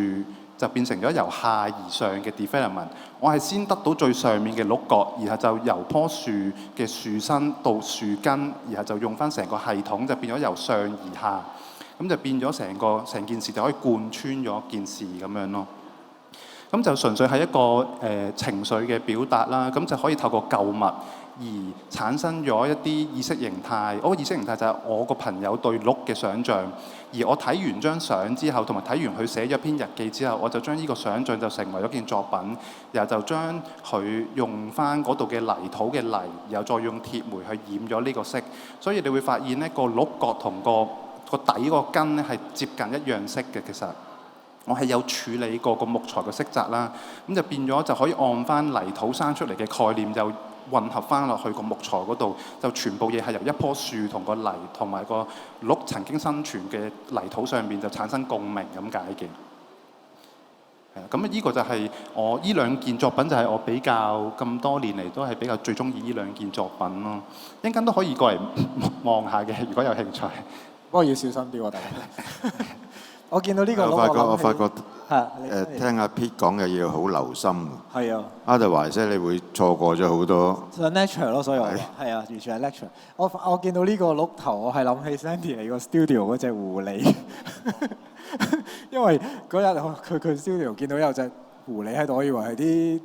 就變成咗由下而上嘅 development。我係先得到最上面嘅鹿角，然後就由棵樹嘅樹身到樹根，然後就用翻成個系統，就變咗由上而下，咁就變咗成件事就可以貫穿咗件事咁樣咯。咁就純粹係一個情緒嘅表達啦，咁就可以透過舊物而產生咗一啲意識形態。嗰個意識形態就係我個朋友對鹿嘅想像，而我睇完張相之後，同埋睇完佢寫咗篇日記之後，我就將呢個想像就成為咗件作品，然後就將佢用翻嗰度嘅泥土嘅泥，然後再用鐵煤去染咗呢個色。所以你會發現呢個鹿角同個底個根咧係接近一樣色嘅。其實我係有處理過個木材嘅色澤啦，咁就變咗就可以按翻泥土生出嚟嘅概念，就混合翻落去個木材嗰度，就全部嘢係由一棵樹同個泥同埋個鹿曾經生存嘅泥土上面就產生共鳴咁解嘅。咁呢個就係我呢兩件作品，就係我比較咁多年嚟都係比較最中意呢兩件作品咯。一陣間都可以過嚟望下嘅，如果有興趣。不過要小心啲喎，大家。我見到呢個鹿，我發覺聽阿 Pete 講嘅嘢好留心。係啊。Otherwise 你會錯過咗好多。就 lecture 咯，所以我係啊，完全係 lecture。我見到呢個鹿頭，我係諗起 Sandy 嚟個 studio 嗰隻狐狸，因為嗰日佢 studio 見到有隻狐狸喺度，我以為係啲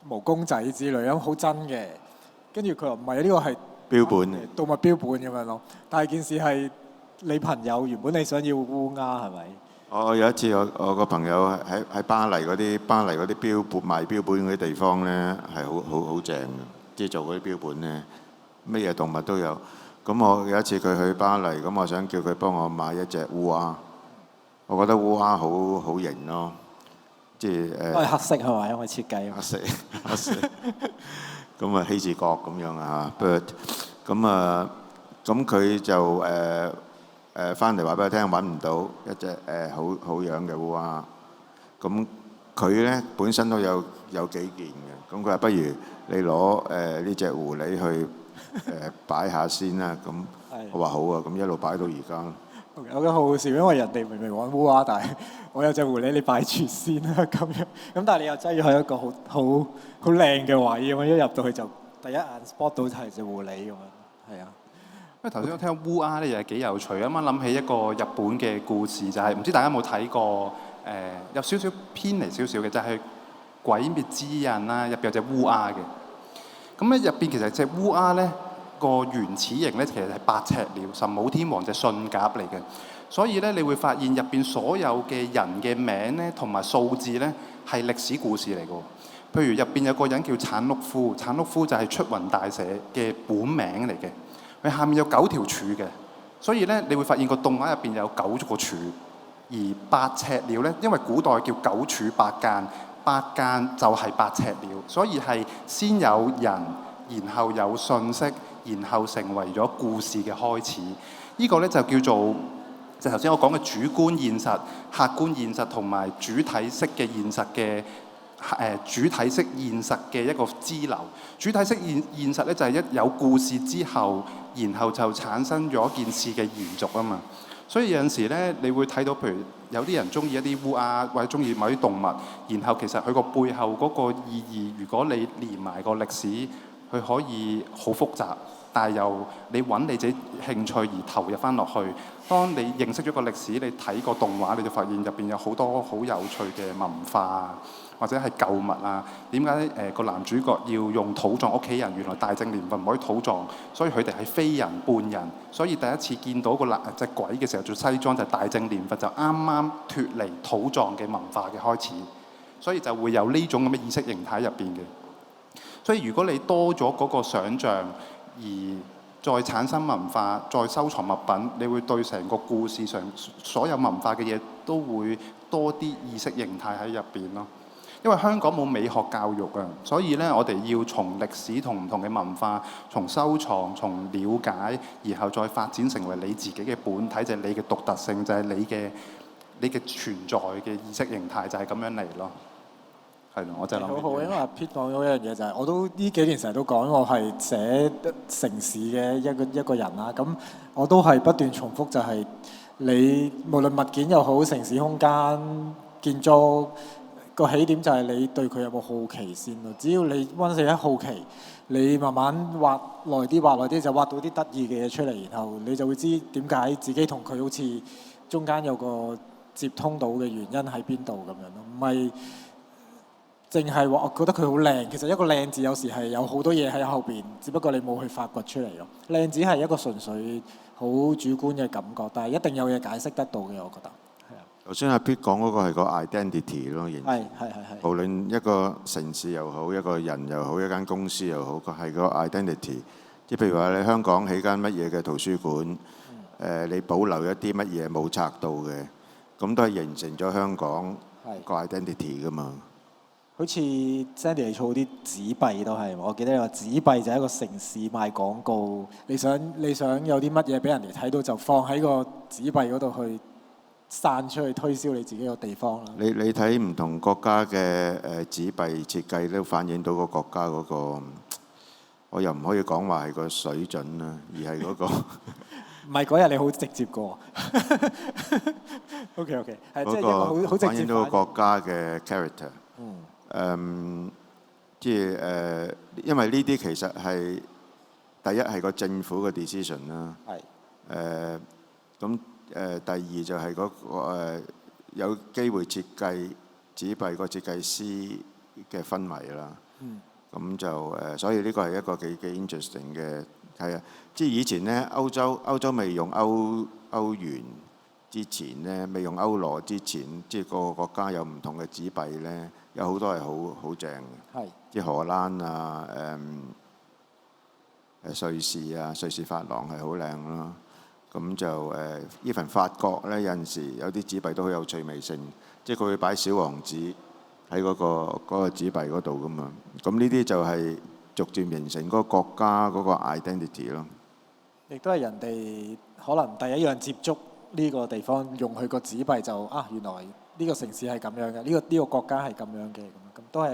毛公仔之類咁，好真嘅。跟住佢話唔係，呢個係標本，動物標本咁樣咯。但係件事係你朋友原本你想要烏鴉係咪？我有一次我個朋友喺巴黎嗰啲標本賣標本嗰啲地方咧，係好正嘅，即係做嗰啲標本咧，咩嘢動物都有。咁我有一次佢去巴黎，咁我想叫佢幫我買一隻烏鴉。我覺得烏鴉好型咯，即係黑色係咪？因為設計黑色。咁啊希治閣咁樣啊 bird。咁佢就翻嚟話俾我聽揾唔到一隻好樣嘅烏鴉。咁佢咧本身都有幾件嘅。咁佢話不如你攞呢隻狐狸去擺下先啦。咁我話好啊。咁一路擺到而家。我覺得好好笑，因為人哋明明玩烏鴉，但係我有隻狐狸，你擺住先啦咁樣。咁但係你又擠咗喺一個好靚嘅位咁樣，一入到去就第一眼 spot 到係隻狐狸咁樣。係啊。因為頭先我聽到烏鴉咧，又係幾有趣。啱啱諗起一個日本嘅故事，就係唔知大家有冇睇過？有少少偏離少少嘅，就係《鬼滅之刃》啦，入邊有隻烏鴉嘅。咁咧入邊其實隻烏鴉咧個原始型咧，其實係8尺鳥，神武天皇隻信鴿嚟嘅。所以咧，你會發現入邊所有嘅人嘅名咧，同埋數字咧，係歷史故事嚟嘅。譬如入邊有個人叫產屋夫，產屋夫就係出雲大社嘅本名嚟嘅。佢下面有9條柱嘅，所以咧，你會發現個洞畫入邊有9個柱，而8尺鳥咧，因為古代叫9柱8間，8間就係8尺鳥，所以係先有人，然後有信息，然後成為咗故事嘅開始。呢個咧就叫做就頭先我講嘅主觀現實、客觀現實同埋主體式嘅現實嘅主體式現實嘅一個支流。主體式現實咧就係一有故事之後，然後就產生咗件事嘅延續啊嘛。所以有陣時咧，你會睇到譬如有啲人中意一啲烏鴉或者中意某啲動物，然後其實佢個背後嗰個意義，如果你連埋個歷史，佢可以好複雜。但係又你揾你自己興趣而投入翻落去。當你認識咗個歷史，你睇個動畫，你就發現入邊有好多好有趣嘅文化啊，或者係舊物啊。點解個男主角要用土葬屋企人？原來大正年份唔可以土葬，所以佢哋係非人半人。所以第一次見到隻鬼嘅時候做西裝，就係大正年份就啱啱脫離土葬嘅文化嘅開始。所以就會有呢種咁嘅意識形態入邊嘅。所以如果你多咗嗰個想像，而再產生文化，再收藏物品，你會對成個故事上所有文化嘅嘢都會多啲意識形態喺入邊咯。因為香港冇美學教育啊，所以咧我哋要從歷史同唔同嘅文化，從收藏、從了解，然後再發展成為你自己嘅本體，就係你嘅獨特性，就係你嘅存在嘅意識形態，就係咁樣嚟咯。係咯，我就諗好好，因為阿 Pete 講咗一樣嘢就係，我都呢幾年成日都講我係寫城市嘅一個人啦。咁我都係不斷重複，就係你無論物件又好，城市空間、建築個起點就係你對佢有冇好奇先咯。只要你溫死一好奇，你慢慢畫耐啲，就畫到啲得意嘅嘢出嚟，然後你就會知點解自己同佢好似中間有個接通到嘅原因喺邊度咁樣咯，唔係淨係話我覺得佢好靚，其實一個靚字有時係有好多嘢喺後邊，只不過你冇去發掘出嚟咯。靚只係一個純粹好主觀嘅感覺，但係一定有嘢解釋得到嘅，我覺得。係啊。頭先阿 Pete 講嗰個係個 identity 咯，係。無論一個城市又好，一個人又好，一間公司又好，個係個 identity。即係譬如話你香港起間乜嘢嘅圖書館，你保留一啲乜嘢冇拆到嘅，咁都係形成咗香港個 identity 噶嘛。好似 Sandy 你儲啲紙幣都係，我記得你話紙幣就係一個城市賣廣告，你想有啲乜嘢俾人哋睇到，就放喺個紙幣嗰度去散出去推銷你自己個地方啦。你睇唔同國家嘅紙幣設計都反映到個國家嗰個，我又唔可以講話係個水準啦，而係嗰個。唔係嗰日你好直接過。OK， 係即係一個好直接反映到個國家嘅 character。即係因為呢啲其實係第一係個政府嘅 decision 啦。係。咁第二就係嗰個有機會設計紙幣個設計師嘅氛圍啦。咁就所以呢個係一個幾 interesting 嘅，係啊。即係以前咧，歐洲未用歐元之前咧，未用歐羅之前，即係個個國家有唔同嘅紙幣咧。有好多係好正嘅，即係荷蘭啊、瑞士啊、瑞士法郎係好靚咯。咁就even 法國咧，有陣時有啲紙幣都好有趣味性，即係佢會擺小王子喺嗰個紙幣嗰度噶嘛。咁呢啲就係逐漸形成嗰個國家嗰個 identity 咯。亦都係人哋可能第一樣接觸呢個地方，用佢個紙幣就原來。呢個城市係咁樣嘅，呢個國家係咁樣嘅，咁都係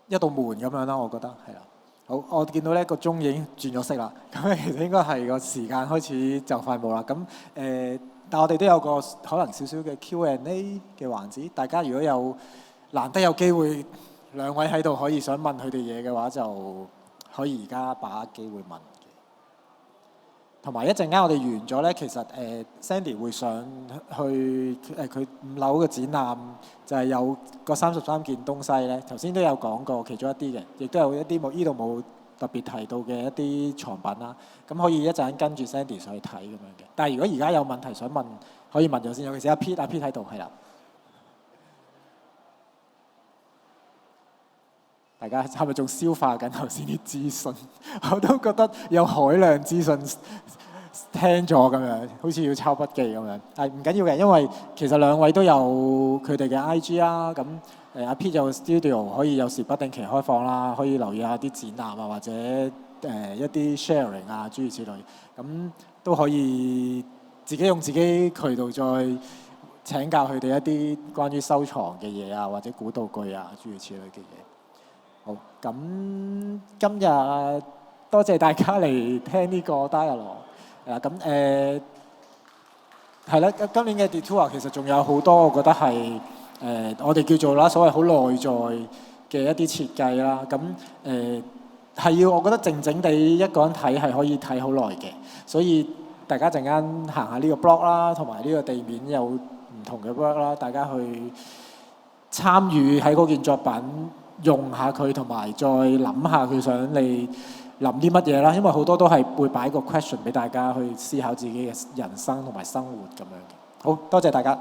一道門咁樣啦。我覺得係啦。好，我見到呢個鐘已經轉咗色啦，咁其實應該係個時間開始就快冇啦。咁但我哋都有個可能少少嘅 Q&A 嘅環節，大家如果有難得有機會兩位喺度可以想問佢哋嘢嘅話，就可以而家把握機會問。同埋一陣間我哋完咗咧，其實Sandy 會上去佢5樓嘅展覽，就係有個33件東西咧。頭先都有講過其中一啲嘅，亦都有一啲呢度冇特別提到嘅一啲藏品啦。咁可以一陣間跟住 Sandy 上去睇咁樣嘅。但係如果而家有問題想問，可以問咗先。尤其是阿 Pete 喺度，係啦。大家係咪仲消化緊頭先啲資訊？我都覺得有海量資訊聽咗咁樣，好似要抄筆記咁樣。但係唔緊要嘅，因為其實兩位都有佢哋嘅 IG 啦。咁阿 Pete 有 studio 可以有時不定期開放啦，可以留意下啲展覽啊，或者一啲 sharing 啊諸如此類。咁都可以自己用自己渠道再請教佢哋一啲關於收藏嘅嘢啊，或者古道具啊諸如此類嘅嘢。好，咁今日多謝大家嚟聽呢個 dialogue。咁係啦，今年嘅 Detour 其實仲有好多，我覺得係我哋叫做啦所謂好內在嘅一啲設計啦。咁係要我覺得靜靜地一個人睇係可以睇好耐嘅，所以大家陣間行下呢個 blog 啦，同埋呢個地面有唔同嘅 work 啦，大家去參與喺嗰件作品，用下佢，同埋再諗下佢想你諗啲乜嘢啦，因為好多都係會擺個 question 俾大家去思考自己嘅人生同埋生活咁樣嘅。好多謝大家。